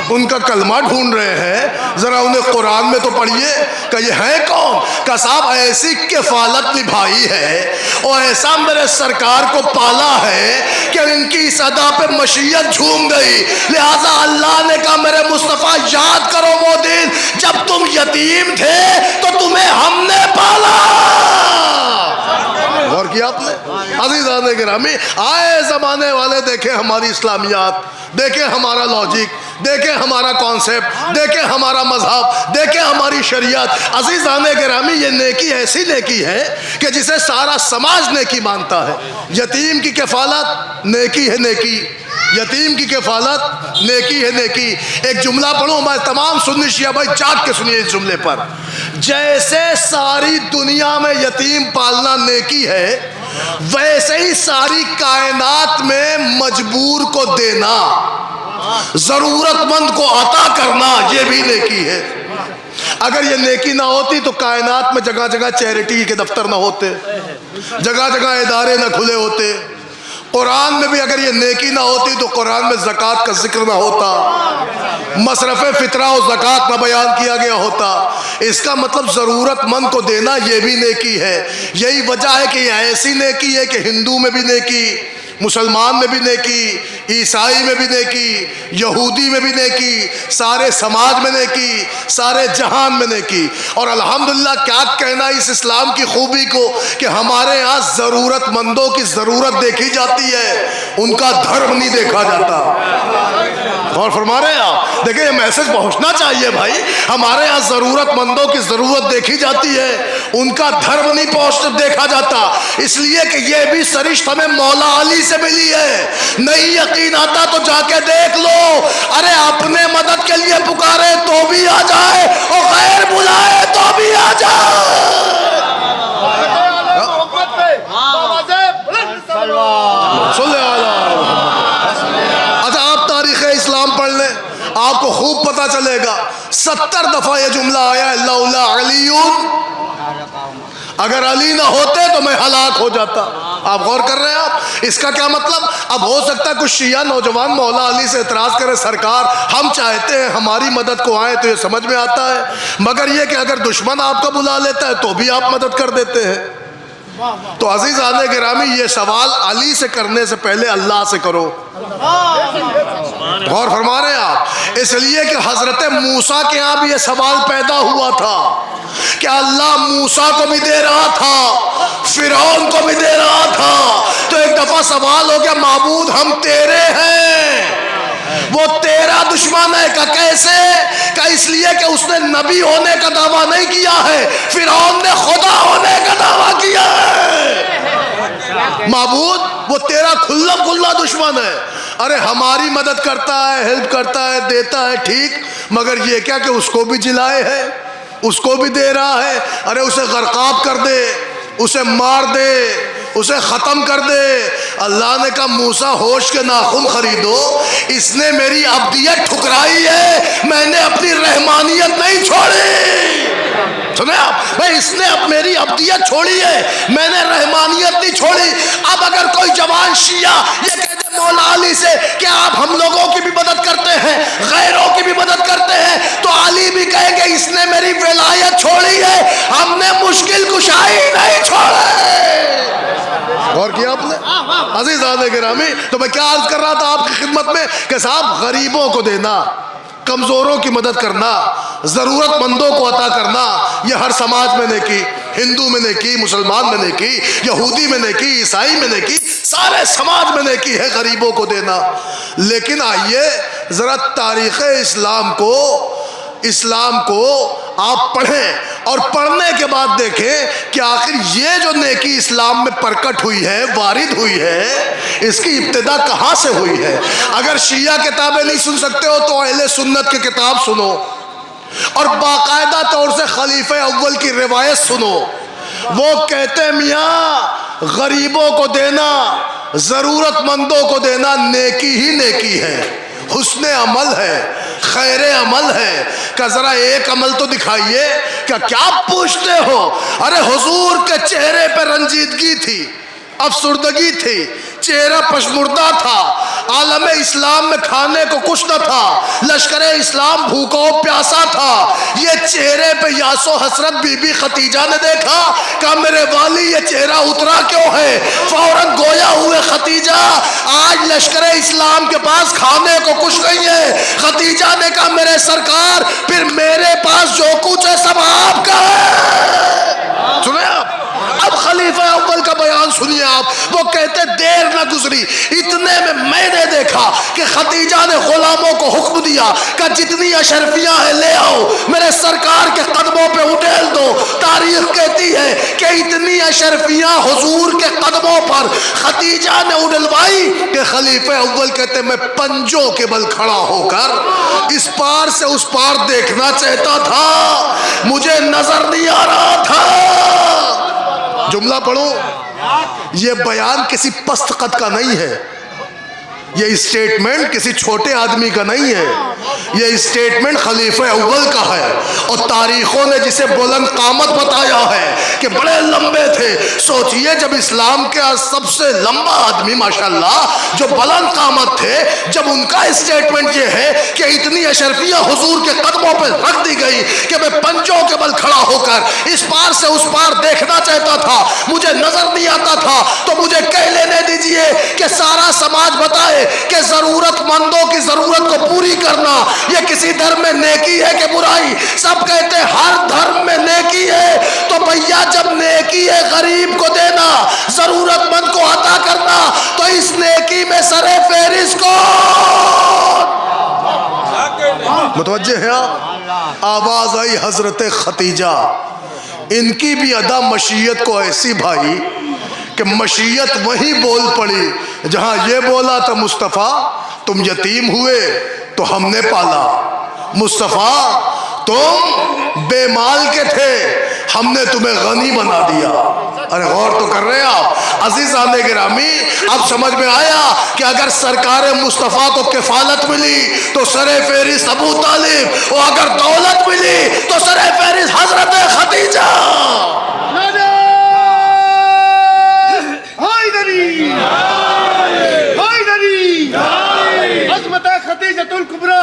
ان کا کلمہ ڈھونڈ رہے ہیں، ذرا انہیں قرآن میں تو پڑھیے کہ یہ ہے کون؟ کہ صاحب ایسی کفالت نبھائی ہے اور ایسا میرے سرکار کو پالا ہے کہ ان کی اس ادا پہ مشیت جھوم گئی، لہٰذا اللہ نے کہا میرے مصطفیٰ یاد کرو وہ دن جب تم یتیم تھے تو تمہیں ہم نے پالا۔ غور کیا آپ نے؟ عزیزان گرامی، آئے زمانے والے دیکھیں ہماری اسلامیات، دیکھیں ہمارا لاجک، دیکھیں ہمارا کانسیپٹ، دیکھیں ہمارا مذہب، دیکھیں ہماری شریعت۔ عزیزان گرامی یہ نیکی ایسی نیکی ہے کہ جسے سارا سماج نیکی مانتا ہے۔ یتیم کی کفالت نیکی ہے، نیکی یتیم کی کفالت نیکی ہے، نیکی۔ ایک جملہ پڑھوں میں، تمام سنی شیعہ بھائی جاگ کے سنیے اس جملے پر۔ جیسے ساری دنیا میں یتیم پالنا نیکی ہے، ویسے ہی ساری کائنات میں مجبور کو دینا، ضرورت مند کو عطا کرنا، یہ بھی نیکی ہے۔ اگر یہ نیکی نہ ہوتی تو کائنات میں جگہ جگہ چیریٹی کے دفتر نہ ہوتے، جگہ جگہ ادارے نہ کھلے ہوتے۔ قرآن میں بھی اگر یہ نیکی نہ ہوتی تو قرآن میں زکوٰۃ کا ذکر نہ ہوتا، مصرف فطرہ و زکوٰۃ نہ بیان کیا گیا ہوتا۔ اس کا مطلب ضرورت مند کو دینا یہ بھی نیکی ہے۔ یہی وجہ ہے کہ یہ ایسی نیکی ہے کہ ہندو میں بھی نیکی، مسلمان میں بھی نیکی، عیسائی میں بھی نیکی، یہودی میں بھی نیکی، سارے سماج میں نیکی، سارے جہان میں نیکی۔ اور الحمدللہ کیا کہنا اس اسلام کی خوبی کو کہ ہمارے ہاں ضرورت مندوں کی ضرورت دیکھی جاتی ہے، ان کا دھرم نہیں دیکھا جاتا۔ غور فرما رہے ہیں آپ؟ دیکھیں یہ میسج پہنچنا چاہیے بھائی، ہمارے ہاں ضرورت مندوں کی ضرورت دیکھی جاتی ہے، ان کا دھرم نہیں دیکھا جاتا۔ اس لیے کہ یہ بھی سرشت ہمیں مولا علی سے ملی ہے۔ نہیں یقین آتا تو جا کے دیکھ لو، ارے اپنے مدد کے لیے پکارے تو بھی آ جائے اور غیر بلائے تو بھی آ جائے۔ اچھا آپ تاریخ اسلام پڑھ لیں، آپ کو خوب پتا چلے گا 70 دفعہ یہ جملہ آیا ہے لولا علی، اگر علی نہ ہوتے تو میں ہلاک ہو جاتا۔ آپ غور کر رہے ہیں آپ اس کا کیا مطلب؟ اب ہو سکتا ہے کچھ شیعہ نوجوان مولا علی سے اعتراض کرے سرکار ہم چاہتے ہیں ہماری مدد کو آئیں، تو یہ سمجھ میں آتا ہے، مگر یہ کہ اگر دشمن آپ کو بلا لیتا ہے تو بھی آپ مدد کر دیتے ہیں۔ تو عزیزان گرامی یہ سوال علی سے کرنے سے پہلے اللہ سے کرو۔ غور فرما رہے ہیں آپ؟ اس لیے کہ حضرت موسیٰ کے یہاں بھی یہ سوال پیدا ہوا تھا کہ اللہ موسیٰ کو بھی دے رہا تھا، فرعون کو بھی دے رہا تھا، تو ایک دفعہ سوال ہو گیا معبود ہم تیرے ہیں، وہ تیرا دشمن ہے۔ کہ کیسے؟ کہ اس لیے کہ اس نے نبی ہونے کا دعویٰ نہیں کیا ہے، فرعون نے خدا ہونے کا دعویٰ کیا ہے۔ معبود وہ تیرا کھلا کھلا دشمن ہے۔ ارے ہماری مدد کرتا ہے، ہیلپ کرتا ہے، دیتا ہے، ٹھیک، مگر یہ کیا کہ اس کو بھی جلائے ہے، اس کو بھی دے رہا ہے۔ ارے اسے غرقاب کر دے، اسے مار دے، اسے ختم کر دے۔ اللہ نے کہا موسیٰ ہوش کے ناخن خریدو، اس نے میری عبدیت ٹھکرائی ہے، میں نے اپنی رحمانیت نہیں چھوڑی۔ سنیں آپ بھائی، اس نے اب میری عبدیت چھوڑی ہے، میں نے رحمانیت نہیں چھوڑی۔ اب اگر کوئی جوان شیعہ یہ کہتے مولا علی سے کہ آپ ہم لوگوں کی بھی مدد کرتے ہیں، غیروں کی بھی مدد کرتے ہیں، تو علی بھی کہیں گے اس نے میری ولایت چھوڑی ہے، ہم نے مشکل کشائی نہیں چھوڑے۔ غور کیا آپ نے عزیزان گرامی؟ تو میں کیا عرض کر رہا تھا آپ کی خدمت میں کہ صاحب غریبوں کو دینا، کمزوروں کی مدد کرنا، ضرورت مندوں کو عطا کرنا، یہ ہر سماج میں نے کی، ہندو میں نے کی، مسلمان میں نے کی، یہودی میں نے کی، عیسائی میں نے کی، سارے سماج میں نے کی ہے غریبوں کو دینا۔ لیکن آئیے ذرا تاریخ اسلام کو آپ پڑھیں اور پڑھنے کے بعد دیکھیں کہ آخر یہ جو نیکی اسلام میں پرکٹ ہوئی ہے، وارد ہوئی ہے، اس کی ابتدا کہاں سے ہوئی ہے۔ اگر شیعہ کتابیں نہیں سن سکتے ہو تو اہل سنت کی کتاب سنو اور باقاعدہ طور سے خلیفہ اول کی روایت سنو۔ وہ کہتے ہیں میاں غریبوں کو دینا، ضرورت مندوں کو دینا نیکی ہی نیکی ہے، حسن عمل ہے، خیر عمل ہے۔ کہ ذرا ایک عمل تو دکھائیے۔ کیا پوچھتے ہو؟ ارے حضور کے چہرے پہ رنجیدگی تھی، افسردگی تھی، چہرہ پشمردہ تھا، عالم اسلام میں کھانے کو کچھ نہ تھا، لشکر اسلام بھوکا و پیاسا تھا۔ یہ چہرے پہ یاس و حسرت بی بی خدیجہ نے دیکھا، کہا میرے والی یہ چہرہ اترا کیوں ہے؟ فوراً گویا ہوئے خدیجہ آج لشکر اسلام کے پاس کھانے کو کچھ نہیں ہے۔ خدیجہ نے کہا میرے سرکار پھر میرے پاس جو کچھ ہے سب آپ کا ہے۔ سنیں آپ اب خلیفہ اول کا بیان سنیے آپ۔ وہ کہتے دیر نہ گزری، اتنے میں نے دیکھا کہ خدیجہ نے غلاموں کو حکم دیا کہ جتنی اشرفیاں ہیں لے آؤ، میرے سرکار کے قدموں پہ اٹھیل دو۔ تاریخ کہتی ہے کہ اتنی اشرفیاں حضور کے قدموں پر خدیجہ نے اٹھلوائی کہ خلیفہ اول کہتے میں پنجوں کے بل کھڑا ہو کر اس پار سے اس پار دیکھنا چاہتا تھا، مجھے نظر نہیں آ رہا تھا۔ جملہ پڑھو، یہ بیان کسی پست قد کا نہیں ہے، یہ اسٹیٹمنٹ کسی چھوٹے آدمی کا نہیں ہے، یہ اسٹیٹمنٹ خلیفہ اول کا ہے، اور تاریخوں نے جسے بلند قامت بتایا ہے کہ بڑے لمبے تھے۔ سوچئے جب اسلام کے سب سے لمبا آدمی ماشاءاللہ جو بلند قامت تھے، جب ان کا اسٹیٹمنٹ یہ ہے کہ اتنی اشرفیاں حضور کے قدموں پہ رکھ دی گئی کہ میں پنجوں کے بل کھڑا ہو کر اس پار سے اس پار دیکھنا چاہتا تھا، مجھے نظر نہیں آتا تھا، تو مجھے کہہ لینے دیجئے کہ سارا سماج بتائے کہ ضرورت مندوں کی ضرورت کو پوری کرنا یہ کسی دھرم میں نیکی ہے کہ برائی؟ سب کہتے ہیں ہر دھرم میں نیکی ہے۔ تو بھیا جب نیکی ہے غریب کو دینا، ضرورت مند کو عطا کرنا، تو اس نیکی میں سر فہرست کو متوجہ ہے آپ؟ آواز آئی حضرت خدیجہ، ان کی بھی ادا مشیت کو ایسی بھائی کہ مشیت وہیں بول پڑی جہاں یہ بولا تھا مصطفیٰ تم یتیم ہوئے تو ہم نے پالا، مصطفیٰ تم بے مال کے تھے ہم نے تمہیں غنی بنا دیا۔ ارے غور تو کر رہے ہیں آپ عزیزان گرامی؟ اب سمجھ میں آیا کہ اگر سرکار مصطفیٰ کو کفالت ملی تو سر فہرست ابو طالب، اور اگر دولت ملی تو سر فہرست حضرت خدیجہ۔ الكبرى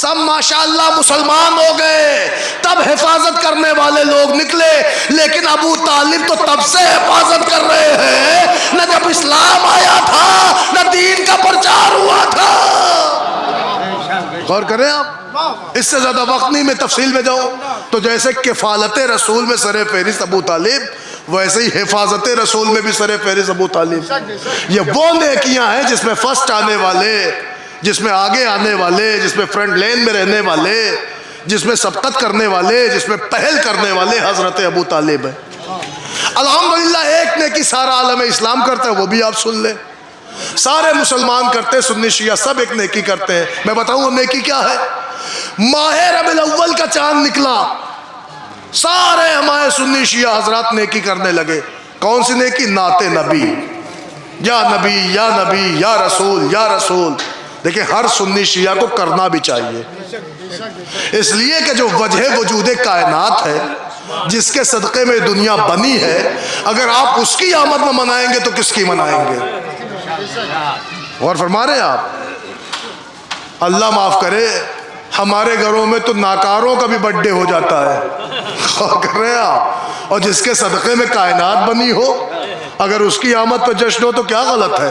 سب ماشاءاللہ مسلمان ہو گئے، تب حفاظت کرنے والے لوگ نکلے، لیکن ابو طالب تو تب سے حفاظت کر رہے ہیں، نہ جب اسلام آیا تھا نہ دین کا پرچار ہوا تھا۔ غور کریں آپ، اس سے زیادہ وقت نہیں میں تفصیل میں جاؤں، تو جیسے کفالت رسول میں سر فہرست ابو طالب، ویسے ہی حفاظت رسول میں بھی سر فہرست ابو طالب۔ یہ وہ نیکیاں ہیں جس میں فرسٹ آنے والے، جس میں آگے آنے والے، جس میں فرنٹ لین میں رہنے والے، جس میں سبقت کرنے والے، جس میں پہل کرنے والے حضرت ابو طالب ہیں۔ الحمدللہ ایک نیکی سارا عالم اسلام کرتا ہے، وہ بھی آپ سن لیں۔ سارے مسلمان کرتے ہیں، سنی شیعہ سب ایک نیکی کرتے ہیں۔ میں بتاؤں وہ نیکی کیا ہے؟ ماہ ربیع الاول کا چاند نکلا، سارے ہمارے سنی شیعہ حضرات نیکی کرنے لگے۔ کون سی نیکی؟ نعت نبی، یا نبی یا نبی یا رسول یا رسول۔ دیکھیں ہر سنی شیعہ کو کرنا بھی چاہیے، اس لیے کہ جو وجہ وجود کائنات ہے، جس کے صدقے میں دنیا بنی ہے، اگر آپ اس کی آمد نہ منائیں گے تو کس کی منائیں گے؟ اور فرما رہے ہیں آپ، اللہ معاف کرے ہمارے گھروں میں تو ناکاروں کا بھی برتھ ڈے ہو جاتا ہے، غور کر رہے ہیں آپ، اور جس کے صدقے میں کائنات بنی ہو، اگر اس کی آمد پہ جشن ہو تو کیا غلط ہے؟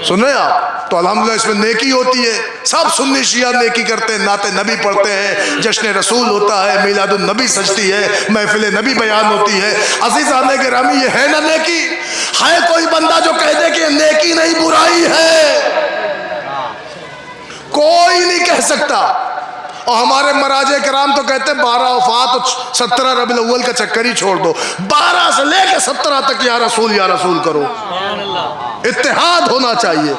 سن رہے ہیں آپ؟ تو الحمدللہ اس میں نیکی ہوتی ہے، سب سنی شیعہ نیکی کرتے ہیں، نعت نبی پڑھتے ہیں، جشن رسول ہوتا ہے، میلاد النبی سجتی ہے، محفل نبی بیان ہوتی ہے۔ عزیزان گرامی، یہ ہے نا نیکی؟ ہے کوئی بندہ جو کہہ دے کہ نیکی نہیں برائی ہے؟ کوئی نہیں کہہ سکتا۔ اور ہمارے مراجع کرام تو کہتے ہیں 12 وفات اور 17 ربیع الاول کا چکر ہی چھوڑ دو، 12 سے لے کے 17 تک یا رسول کرو۔ اتحاد ہونا چاہیے،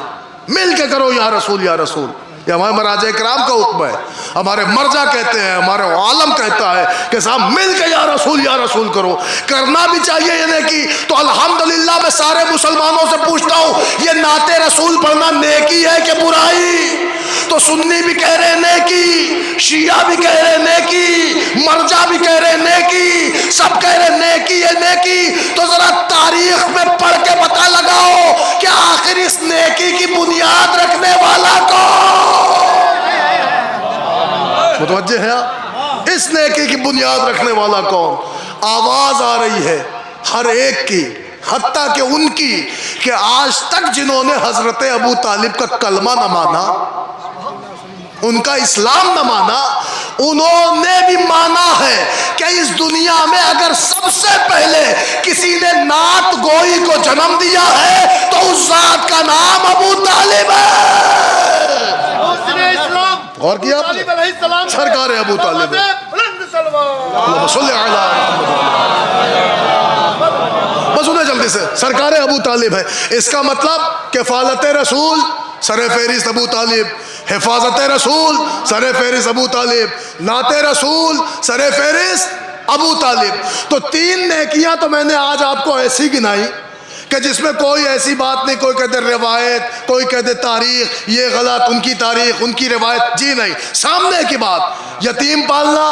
مل کے کرو یا رسول۔ یہ ہمارے مراجع کرام کا حکم ہے، ہمارے مرجع کہتے ہیں، ہمارے عالم کہتا ہے کہ صاحب مل کے یا رسول کرو، کرنا بھی چاہیے یہ نیکی۔ تو الحمدللہ میں سارے مسلمانوں سے پوچھتا ہوں، یہ نعت رسول پڑھنا نیکی ہے کہ برائی؟ تو سنی بھی کہہ رہے نیکی، شیعہ بھی کہہ رہے نیکی، مرجع بھی کہہ رہے نیکی، سب کہہ رہے نیکی ہے نیکی۔ تو ذرا تاریخ میں پڑھ کے پتہ لگاؤ کہ آخر اس نیکی کی بنیاد رکھنے والا کون؟ متوجہ ہے آپ؟ اس نیکی کی بنیاد رکھنے والا کون؟ آواز آ رہی ہے ہر ایک کی، حتیٰ کہ ان کی کہ آج تک جنہوں نے حضرت ابو طالب کا کلمہ نہ مانا، ان کا اسلام نہ مانا، انہوں نے بھی مانا ہے کہ اس دنیا میں اگر سب سے پہلے کسی نے نعت گوئی کو جنم دیا ہے تو اس ذات کا نام ابو طالب ہے۔ غور کیا آپ نے؟ سرکار ابو طالب ہے۔ اللہم صلی علی محمد۔ بس انہیں جلدی سے سرکار ابو طالب ہے۔ اس کا مطلب کفالت رسول سر فہرست ابو طالب، حفاظت رسول سر فہرست ابو طالب، نعت رسول سر فہرست ابو طالب۔ تو 3 نیکیاں تو میں نے آج آپ کو ایسی گنائی کہ جس میں کوئی ایسی بات نہیں، کوئی کہتے روایت، کوئی کہتے تاریخ، یہ غلط، ان کی تاریخ ان کی روایت، جی نہیں، سامنے کی بات۔ یتیم پالنا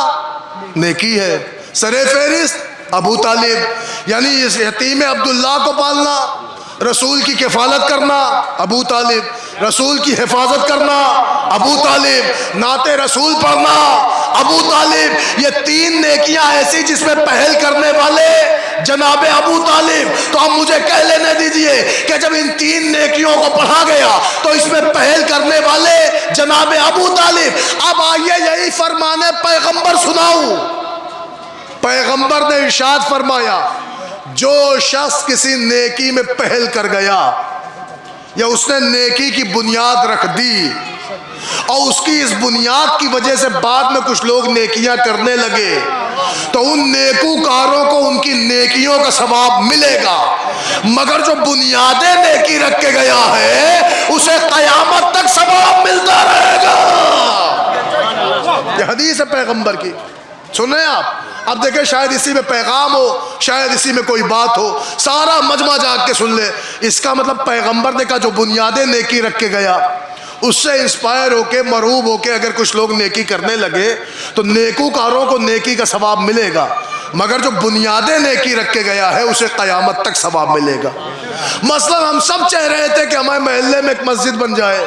نیکی ہے، سر فہرست ابو طالب، یعنی اس یتیم عبداللہ کو پالنا، رسول کی کفالت کرنا ابو طالب، رسول کی حفاظت کرنا ابو طالب، نعت رسول پڑھنا ابو طالب۔ یہ 3 نیکیاں ایسی جس میں پہل کرنے والے جناب ابو طالب۔ تو اب مجھے کہہ لینے دیجئے کہ جب ان 3 نیکیوں کو پڑھا گیا تو اس میں پہل کرنے والے جناب ابو طالب۔ اب آئیے یہی فرمان پیغمبر سناؤں۔ پیغمبر نے ارشاد فرمایا، جو شخص کسی نیکی میں پہل کر گیا یا اس نے نیکی کی بنیاد رکھ دی اور اس کی اس بنیاد کی وجہ سے بعد میں کچھ لوگ نیکیاں کرنے لگے تو ان نیکوکاروں کو ان کی نیکیوں کا ثواب ملے گا، مگر جو بنیادیں نیکی رکھ کے گیا ہے اسے قیامت تک ثواب ملتا رہے گا۔ یہ حدیث ہے پیغمبر کی، سنیں آپ۔ اب دیکھیں شاید اسی میں پیغام ہو، شاید اسی میں کوئی بات ہو، سارا مجمع جاگ کے سن لے۔ اس کا مطلب پیغمبر نے کہا جو بنیادیں نیکی رکھ کے گیا، اس سے انسپائر ہو کے مرعوب ہو کے اگر کچھ لوگ نیکی کرنے لگے تو نیکوکاروں کو نیکی کا ثواب ملے گا، مگر جو بنیادیں نیکی رکھ کے گیا ہے اسے قیامت تک ثواب ملے گا۔ مثلا ہم سب چاہ رہے تھے کہ ہمارے محلے میں ایک مسجد بن جائے،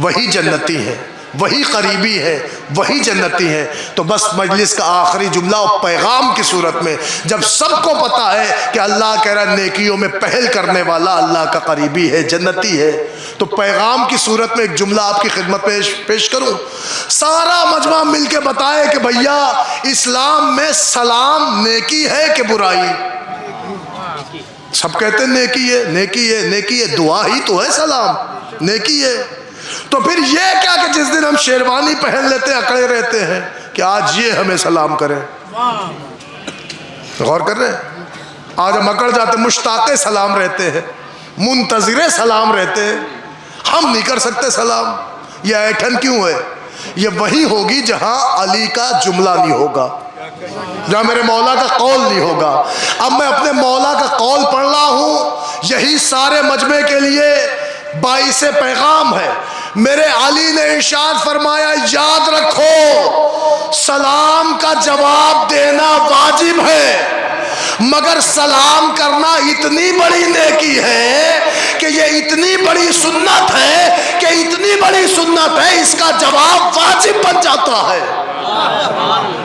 وہی جنتی ہیں، وہی قریبی ہیں، وہی جنتی ہیں۔ تو بس مجلس کا آخری جملہ اور پیغام کی صورت میں جب سب کو پتا ہے کہ اللہ کہہ رہا ہے نیکیوں میں پہل کرنے والا اللہ کا قریبی ہے، جنتی ہے، تو پیغام کی صورت میں ایک جملہ آپ کی خدمت میں پیش کروں۔ سارا مجمع مل کے بتائے کہ بھیا اسلام میں سلام نیکی ہے کہ برائی؟ سب کہتے ہیں نیکی ہے، نیکی ہے، نیکی ہے، دعا ہی تو ہے سلام، نیکی ہے۔ تو پھر یہ کیا کہ جس دن ہم شیروانی پہن لیتے ہیں اکڑے رہتے ہیں کہ آج یہ ہمیں سلام کریں؟ غور کر رہے ہیں؟ آج ہم اکڑ جاتے ہیں، مشتاق سلام رہتے ہیں، منتظر سلام رہتے ہیں، ہم نہیں کر سکتے سلام۔ یہ ایٹھن کیوں ہے؟ یہ وہی ہوگی جہاں علی کا جملہ نہیں ہوگا، جہاں میرے مولا کا قول نہیں ہوگا۔ اب میں اپنے مولا کا قول پڑھ رہا ہوں، یہی سارے مجمع کے لیے باعث پیغام ہے۔ میرے علی نے ارشاد فرمایا یاد رکھو سلام کا جواب دینا واجب ہے، مگر سلام کرنا اتنی بڑی نیکی ہے کہ یہ اتنی بڑی سنت ہے کہ اتنی بڑی سنت ہے اس کا جواب واجب بن جاتا ہے۔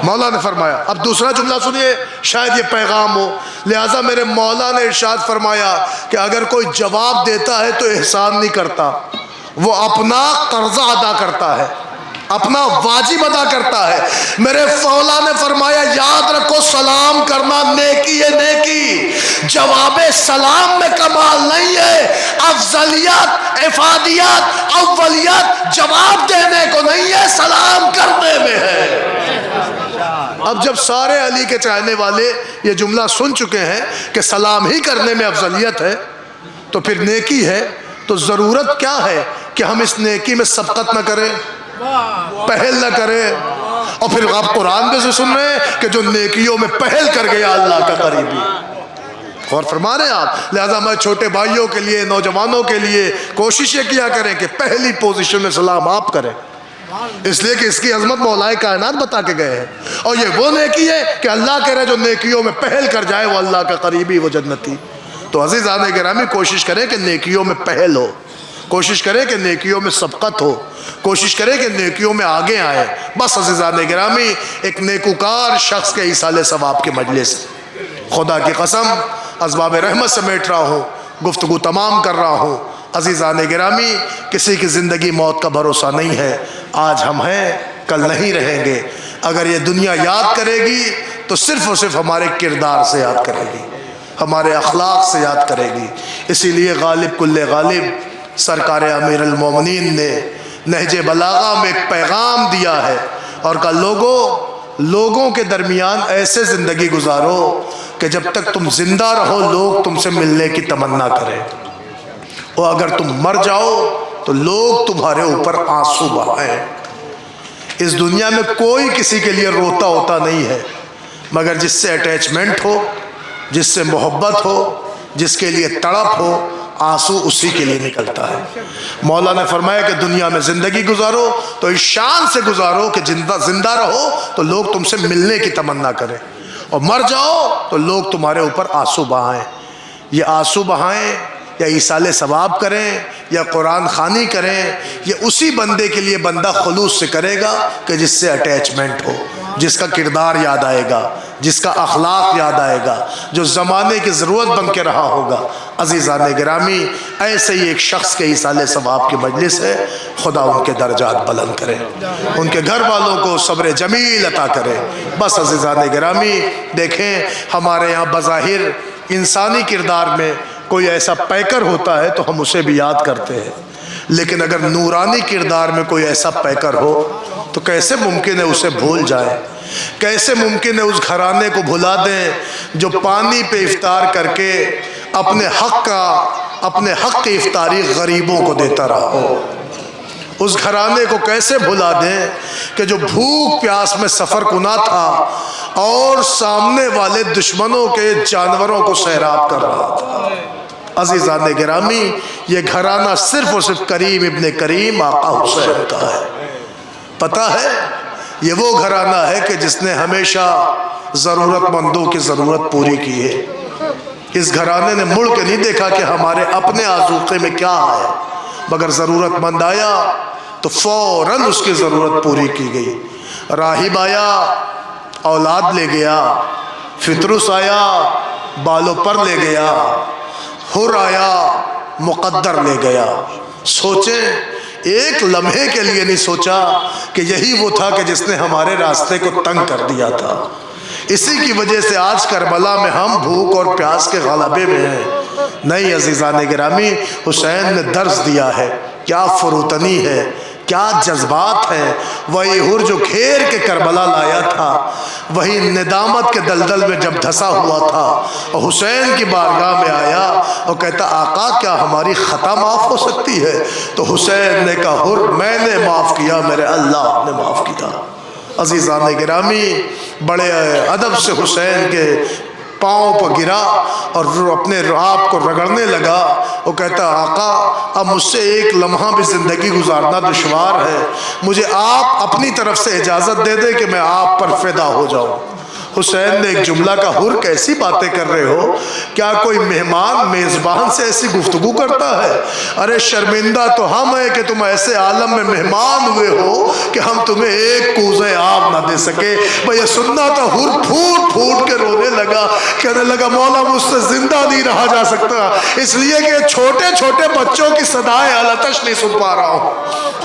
مولا نے فرمایا، اب دوسرا جملہ سنیے، شاید یہ پیغام ہو۔ لہٰذا میرے مولا نے ارشاد فرمایا کہ اگر کوئی جواب دیتا ہے تو احسان نہیں کرتا، وہ اپنا قرضہ ادا کرتا ہے، اپنا واجب ادا کرتا ہے۔ میرے مولا نے فرمایا یاد رکھو سلام کرنا نیکی ہے، نیکی۔ جواب سلام میں کمال نہیں ہے، افضلیت، افادیت، اولیت جواب دینے کو نہیں ہے، سلام کرنے میں ہے۔ اب جب سارے علی کے چاہنے والے یہ جملہ سن چکے ہیں کہ سلام ہی کرنے میں افضلیت ہے تو پھر نیکی ہے، تو ضرورت کیا ہے کہ ہم اس نیکی میں سبقت نہ کریں، پہل نہ کریں؟ اور پھر آپ قرآن میں سے سن رہے ہیں کہ جو نیکیوں میں پہل کر گیا اللہ کا قریبی۔ اور فرما رہے ہیں آپ، لہذا میں چھوٹے بھائیوں کے لیے، نوجوانوں کے لیے کوشش یہ کیا کریں کہ پہلی پوزیشن میں سلام آپ کریں، اس لیے کہ اس کی عظمت مولا کائنات بتا کے گئے ہیں۔ اور یہ وہ نیکی ہے کہ اللہ کہہ رہے جو نیکیوں میں پہل کر جائے وہ اللہ کا قریبی، وہ جنتی۔ تو عزیزان گرامی کوشش کریں کہ نیکیوں میں پہل ہو، کوشش کریں کہ نیکیوں میں سبقت ہو، کوشش کریں کہ نیکیوں میں آگے آئیں۔ بس عزیزان گرامی ایک نیکوکار شخص کے ایصال ثواب کی مجلس، خدا کی قسم اسباب رحمت سمیٹ رہا ہوں، گفتگو تمام کر رہا ہوں۔ عزیزان گرامی کسی کی زندگی موت کا بھروسہ نہیں ہے، آج ہم ہیں کل نہیں رہیں گے۔ اگر یہ دنیا یاد کرے گی تو صرف اور صرف ہمارے کردار سے یاد کرے گی، ہمارے اخلاق سے یاد کرے گی۔ اسی لیے غالب کل غالب سرکار امیر المومنین نے نہج بلاغہ میں ایک پیغام دیا ہے اور کہا لوگوں کے درمیان ایسے زندگی گزارو کہ جب تک تم زندہ رہو لوگ تم سے ملنے کی تمنا کریں، اور اگر تم مر جاؤ تو لوگ تمہارے اوپر آنسو بہائیں۔ اس دنیا میں کوئی کسی کے لیے روتا ہوتا نہیں ہے، مگر جس سے اٹیچمنٹ ہو، جس سے محبت ہو، جس کے لیے تڑپ ہو، آنسو اسی کے لیے نکلتا ہے۔ مولا نے فرمایا کہ دنیا میں زندگی گزارو تو اس شان سے گزارو کہ زندہ رہو تو لوگ تم سے ملنے کی تمنا کریں، اور مر جاؤ تو لوگ تمہارے اوپر آنسو بہائیں۔ یہ آنسو بہائیں یا ایصال ثواب کریں یا قرآن خوانی کریں، یہ اسی بندے کے لیے بندہ خلوص سے کرے گا کہ جس سے اٹیچمنٹ ہو، جس کا کردار یاد آئے گا، جس کا اخلاق یاد آئے گا، جو زمانے کی ضرورت بن کے رہا ہوگا۔ عزیزان گرامی ایسے ہی ایک شخص کے ایصال ثواب کی مجلس ہے، خدا ان کے درجات بلند کرے، ان کے گھر والوں کو صبر جمیل عطا کرے۔ بس عزیزان گرامی دیکھیں ہمارے یہاں بظاہر انسانی کردار میں کوئی ایسا پیکر ہوتا ہے تو ہم اسے بھی یاد کرتے ہیں، لیکن اگر نورانی کردار میں کوئی ایسا پیکر ہو تو کیسے ممکن ہے اسے بھول جائیں، کیسے ممکن ہے اس گھرانے کو بھلا دیں جو پانی پہ افطار کر کے اپنے حق کی افطاری غریبوں کو دیتا رہا ہو، اس گھرانے کو کیسے بھلا دیں کہ جو بھوک پیاس میں سفر کنا تھا اور سامنے والے دشمنوں کے جانوروں کو سیراب کر رہا تھا۔ عزیزان گرامی یہ گھرانہ صرف اور صرف کریم ابن کریم آقا حسین کا ہے۔ پتہ ہے یہ وہ گھرانہ ہے کہ جس نے ہمیشہ ضرورت مندوں کی ضرورت پوری کی ہے۔ اس گھرانے نے مڑ کے نہیں دیکھا کہ ہمارے اپنے آذوقے میں کیا ہے، مگر ضرورت مند آیا تو فوراً اس کی ضرورت پوری کی گئی۔ راہب آیا، اولاد لے گیا، فطرس آیا، بالوں پر لے گیا، حر آیا، مقدر لے گیا۔ سوچیں، ایک لمحے کے لیے نہیں سوچا کہ یہی وہ تھا کہ جس نے ہمارے راستے کو تنگ کر دیا تھا۔ اسی کی وجہ سے آج کربلا میں ہم بھوک اور پیاس کے غلبے میں ہیں۔ نہیں عزیزان گرامی، حسین نے درس دیا ہے، کیا فروتنی ہے، کیا جذبات ہیں۔ وہی حر جو گھیر کے کربلا لایا تھا، وہی ندامت کے دلدل میں جب دھسا ہوا تھا اور حسین کی بارگاہ میں آیا اور کہتا آقا کیا ہماری خطا معاف ہو سکتی ہے؟ تو حسین نے کہا حر میں نے معاف کیا، میرے اللہ نے معاف کیا۔ عزیزان گرامی، بڑے ادب سے حسین کے پاؤں پر گرا اور اپنے آپ کو رگڑنے لگا۔ وہ کہتا آقا اب مجھ سے ایک لمحہ بھی زندگی گزارنا دشوار ہے، مجھے آپ اپنی طرف سے اجازت دے دے کہ میں آپ پر فدا ہو جاؤں۔ حسین نے ایک جملہ کہا حر کیسی باتیں کر رہے ہو؟ کیا کوئی مہمان میزبان سے ایسی گفتگو کرتا ہے؟ ارے شرمندہ تو ہم ہیں کہ تم ایسے عالم میں مہمان ہوئے ہو کہ ہم تمہیں ایک کوزہ آب نہ دے سکے۔ میں یہ سننا تھا، حر پھوٹ پھوٹ کے رونے لگا، کہنے لگا مولا مجھ سے زندہ نہیں رہا جا سکتا، اس لیے کہ چھوٹے چھوٹے بچوں کی صدائیں التش نہیں سن پا رہا ہوں۔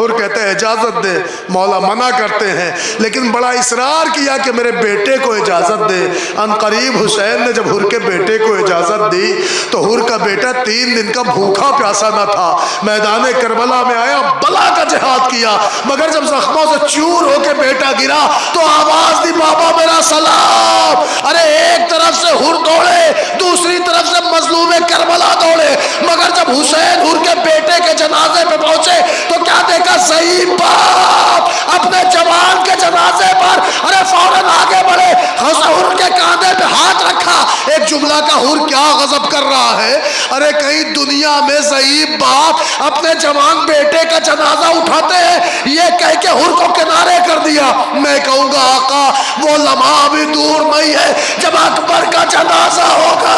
حر کہتے ہیں اجازت دے، مولا منع کرتے ہیں، لیکن بڑا اصرار کیا کہ میرے بیٹے کو اجازت دے۔ ان قریب حسین نے جب حر کے بیٹے کو اجازت دی تو حر کا بیٹا 3 دن کا بھوکا پیاسا نہ تھا، میدان کربلا میں آیا، بلا کا جہاد کیا، مگر جب زخموں سے چور ہو کے بیٹا گرا تو آواز دی بابا میرا سلام۔ ارے ایک طرف سے حر دوڑے، دوسری طرف سے مظلوم کربلا دوڑے، مگر جب حسین حر کے بیٹے کے جنازے پہ پہنچے تو کیا دیکھا؟ ضعیف باپ اپنے جوان کے جنازے پر ارے فوراً آگے بڑھے، حر کے کاندھے پہ ہاتھ رکھا۔ ایک جملہ کا حر کیا غضب کر رہا ہے، ارے کہیں دنیا میں ضعیف باپ اپنے جوان بیٹے کا جنازہ اٹھاتے ہیں، یہ کہہ کے حر کو کنارے کر دیا۔ میں کہوں گا آقا وہ لمحہ بھی دور نہیں ہے جب اکبر کا جنازہ ہوگا،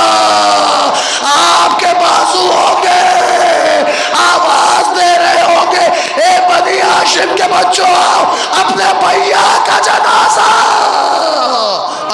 آپ کے بازو ہوں گے، آواز دے رہے ہوں گے اے بنی ہاشم کے بچوں آؤ اپنے بھیا کا جنازہ۔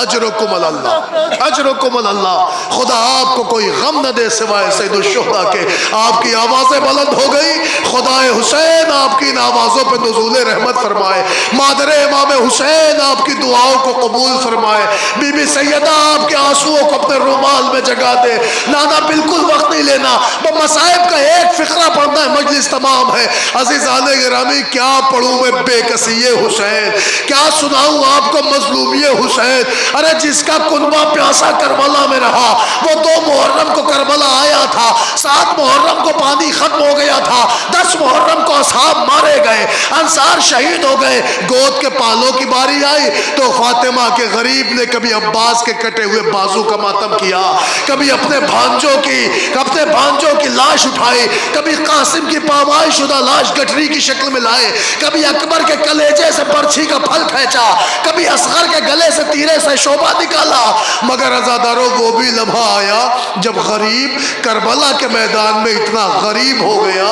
اجرکم اللہ، اجرکم اللہ۔ خدا آپ کو کوئی غم نہ دے سوائے سید الشہداء کے۔ آپ کی آوازیں بلند ہو گئی، خدا حسین آپ کی ان آوازوں پہ نزول رحمت فرمائے، مادر امام حسین آپ کی دعاؤں کو قبول فرمائے، بی بی سیدہ آپ کے آنسوؤں کو اپنے رومال میں جگا دے۔ نانا بالکل وقت نہیں لینا، وہ مصائب کا ایک فقرہ پڑھنا ہے، مجلس تمام ہے۔ عزیزان گرامی کیا پڑھوں میں بے کسی حسین، کیا سناؤں آپ کو مظلومی حسین۔ ارے جس کا کنواں پیاسا کربلا میں رہا، وہ 2 محرم کو کربلا آیا تھا، 7 محرم کو پانی ختم ہو گیا تھا، 10 محرم کو اصحاب مارے گئے، انصار شہید ہو گئے، گود کے پالوں کی باری آئی تو فاطمہ کے غریب نے کبھی عباس کے کٹے ہوئے بازو کا ماتم کیا، کبھی اپنے بھانجوں کی لاش اٹھائی، کبھی قاسم کی پامال شدہ لاش گٹری کی شکل میں لائے، کبھی اکبر کے کلیجے سے برچھی کا پھل کھینچا، کبھی اصغر کے گلے سے تیرے سے شعبہ نکالا۔ مگر عزاداروں وہ بھی لمحہ آیا جب غریب کربلا کے میدان میں اتنا غریب ہو گیا،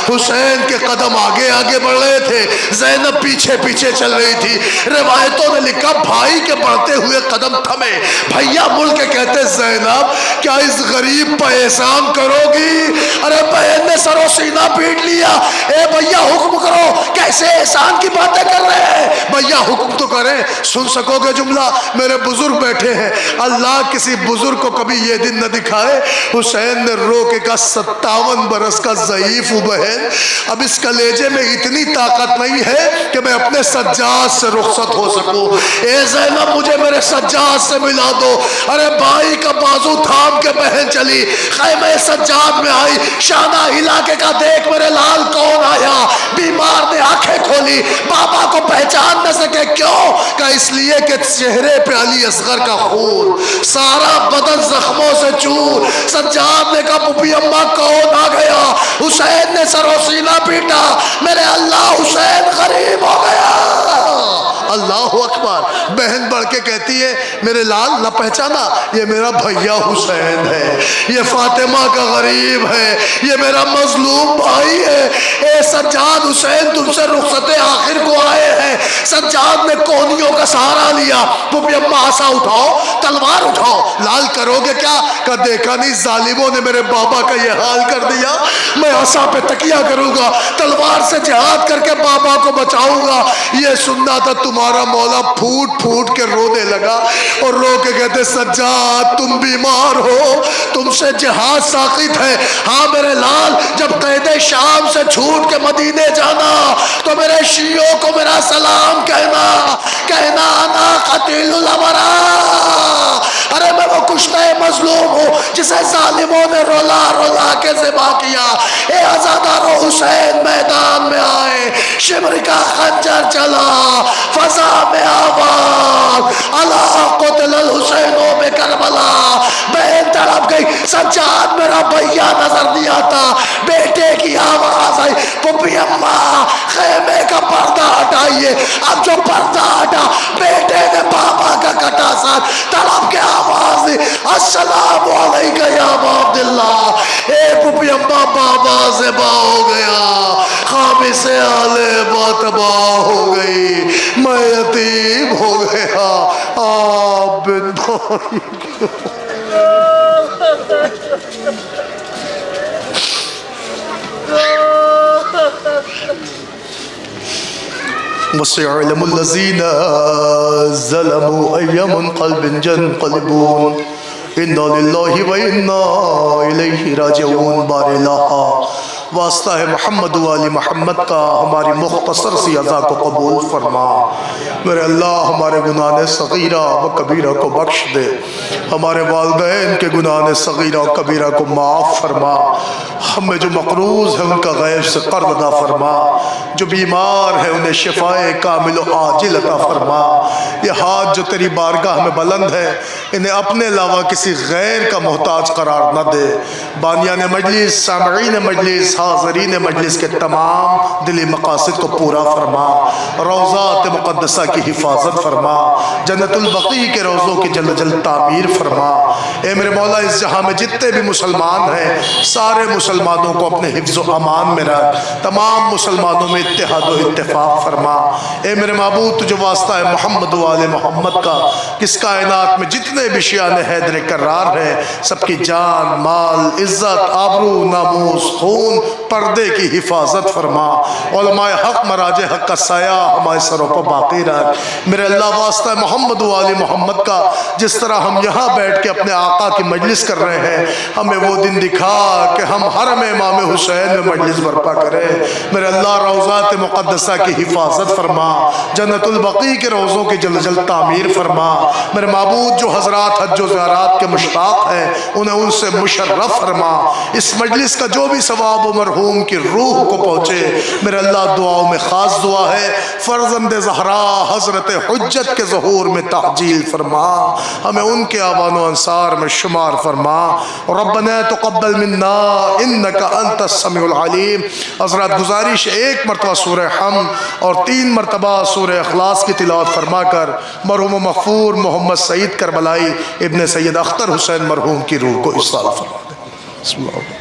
حسین کے قدم آگے آگے بڑھ رہے تھے، زینب پیچھے پیچھے چل رہی تھی۔ روایتوں نے لکھا بھائی کے بڑھتے ہوئے قدم تھمے، بھیا مل کے کہتے زینب کیا اس غریب پہ احسان کرو گی؟ ارے بہن نے سر و سینہ پیٹ لیا، اے بھیا حکم کرو، کیسے احسان کی باتیں کر رہے ہیں؟ بھیا حکم تو کریں، سن سکو گے جملہ؟ میرے بزرگ بیٹھے ہیں، اللہ کسی بزرگ کو کبھی یہ دن نہ دکھائے۔ حسین نے رو کے کہا 57 برس کا ضعیف ہوں بہن، اب اس کلیجے میں اتنی طاقت نہیں ہے کہ میں اپنے سجاد سے رخصت ہو سکوں، اے زینب مجھے میرے سجاد سے ملا دو۔ ارے بھائی کا بازو تھام کے بہن چلی، خیمہ سجاد میں آئی، شانہ ہلا کے کہا دیکھ میرے لال کون آیا؟ بیمار نے آنکھیں کھولی، بابا کو پہچان نہ سکے، کیوں؟ کہا اس لیے کہ چہرے پہ علی اصغر کا خون، سارا بدن زخموں سے چور۔ سجاد نے کہا پھوپھی اماں کون آ گیا؟ حسین نے سر و سینہ پیٹا، میرے اللہ حسین غریب ہو گیا۔ اللہ اکبر۔ بہن بڑھ کے کہتی ہے میرے لال نہ پہچانا، یہ میرا بھیا حسین ہے، یہ فاطمہ کا غریب ہے، یہ میرا مظلوم بھائی ہے، اے سجاد حسین تم سے رخصت آخر کو آئے ہیں۔ سجاد نے کونیوں کا سہارا لیا، پھپھی اماں عصا اٹھاؤ، تلوار اٹھاؤ، لال کرو گے کیا؟ کہ دیکھا نہیں ظالموں نے میرے بابا کا یہ حال کر دیا، میں عصا پہ تکیہ کروں گا، تلوار سے جہاد کر کے بابا کو بچاؤں گا۔ یہ سننا تھا تمہارا مولا پھوٹ پھوٹ کے رونے لگا اور رو کے کہتے سجاد تم بیمار ہو، تم سے جہاد ساقط ہے۔ ہاں میرے لال، جب قید شام سے چھوٹ کے مدینے جانا تو میرے شیعوں کو میرا سلام کہنا انا قتیل الابرار، ارے میں وہ کشتہ مظلوم ہوں جسے ظالموں نے رولا رولا کے ذبح کیا۔ اے عزادارو حسین میدان میں آئے، شمر کا خنجر چلا، فضا میں آواز اللہ قتل الحسینوں میں کربلا، بہن تڑپ گئی، سجاد میرا بھیا نظر نہیں آتا، بیٹے کی آواز آئی، پھپھی اماں خیمے کا پردہ ہٹائیے۔ اب جو پردہ ہٹا، بیٹے نے بابا کا کٹا ساتھ، تڑپ کے آواز دی السلام علیکہ یا ابا عبداللہ۔ اے پھپھی اماں بابا سے با ہو گیا، خامس آلے باتباہ ہو گئی، میں یتیم ہو گیا، آپ بن بھائی وَسَيَعْلَمُ الَّذِينَ ظَلَمُوا أَيَّ مُنْقَلْبٍ يَنْقَلِبُونَ اِنَّا لِلَّهِ وَإِنَّا إِلَيْهِ راجعون۔ بار الہ واسطہ ہے محمد والی محمد کا ہماری مختصر سی عزا کو قبول فرما۔ میرے اللہ ہمارے گناہ صغیرہ و کبیرہ کو بخش دے، ہمارے والدین کے گناہ صغیرہ و کبیرہ کو معاف فرما، ہمیں جو مقروض ہے ان کا غیب سے قرض ادا فرما، جو بیمار ہے انہیں شفائے کامل و عاجل عطا فرما۔ یہ ہاتھ جو تیری بارگاہ میں بلند ہے انہیں اپنے علاوہ کسی غیر کا محتاج قرار نہ دے۔ بانیان مجلس، سامعین مجلس، حاضرین مجلس کے تمام دلی مقاصد کو پورا فرما، روضات مقدسہ کی حفاظت فرما، جنت البقیع کے روضوں کی جل جل تعمیر فرما۔ اے میرے مولا اس جہاں میں جتنے بھی مسلمان ہیں سارے مسلمانوں کو اپنے حفظ و امان میں رکھ، تمام مسلمانوں میں اتحاد و اتفاق فرما۔ اے میرے معبود تجھے واسطہ ہے محمد و آل محمد کا، کس کائنات میں جتنے بھی شیعان حیدر کرار ہیں سب کی جان، مال، عزت، آبرو، ناموس، خون، پردے کی حفاظت فرما۔ علماء حق مراج حق کا سایہ ہمارے سروں پر باقی رکھ۔ میرے اللہ واسطہ ہے محمد و آل محمد کا، جس طرح ہم یہاں بیٹھ کے اپنے آقا کی مجلس کر رہے ہیں ہمیں وہ دن دکھا کہ ہم حرم امام حسین میں مجلس برپا کریں۔ میرے اللہ روضات مقدسہ کی حفاظت فرما، جنت البقیع کے روضوں کی جل جل تعمیر فرما۔ میرے معبود جو حضرات حج و زیارات کے مشتاق ہیں انہیں ان سے مشرف فرما۔ اس مجلس کا جو بھی ثواب و مرحوم کی روح کو پہنچے، میرے اللہ دعاؤں میں خاص دعا ہے فرزند زہرا حضرت حجت کے ظہور میں تعجیل فرما، ہمیں ان کے آبان و انصار میں شمار فرما۔ ربنا تقبل منا انکا انت السمیع العلیم۔ حضرات گزارش ایک مرتبہ سورہ حمد اور 3 مرتبہ سورہ اخلاص کی تلاوت فرما کر مرحوم و مغفور محمد سعید کربلائی ابن سید اختر حسین مرحوم کی روح کو اصال فرما دیں۔ بسم اللہ۔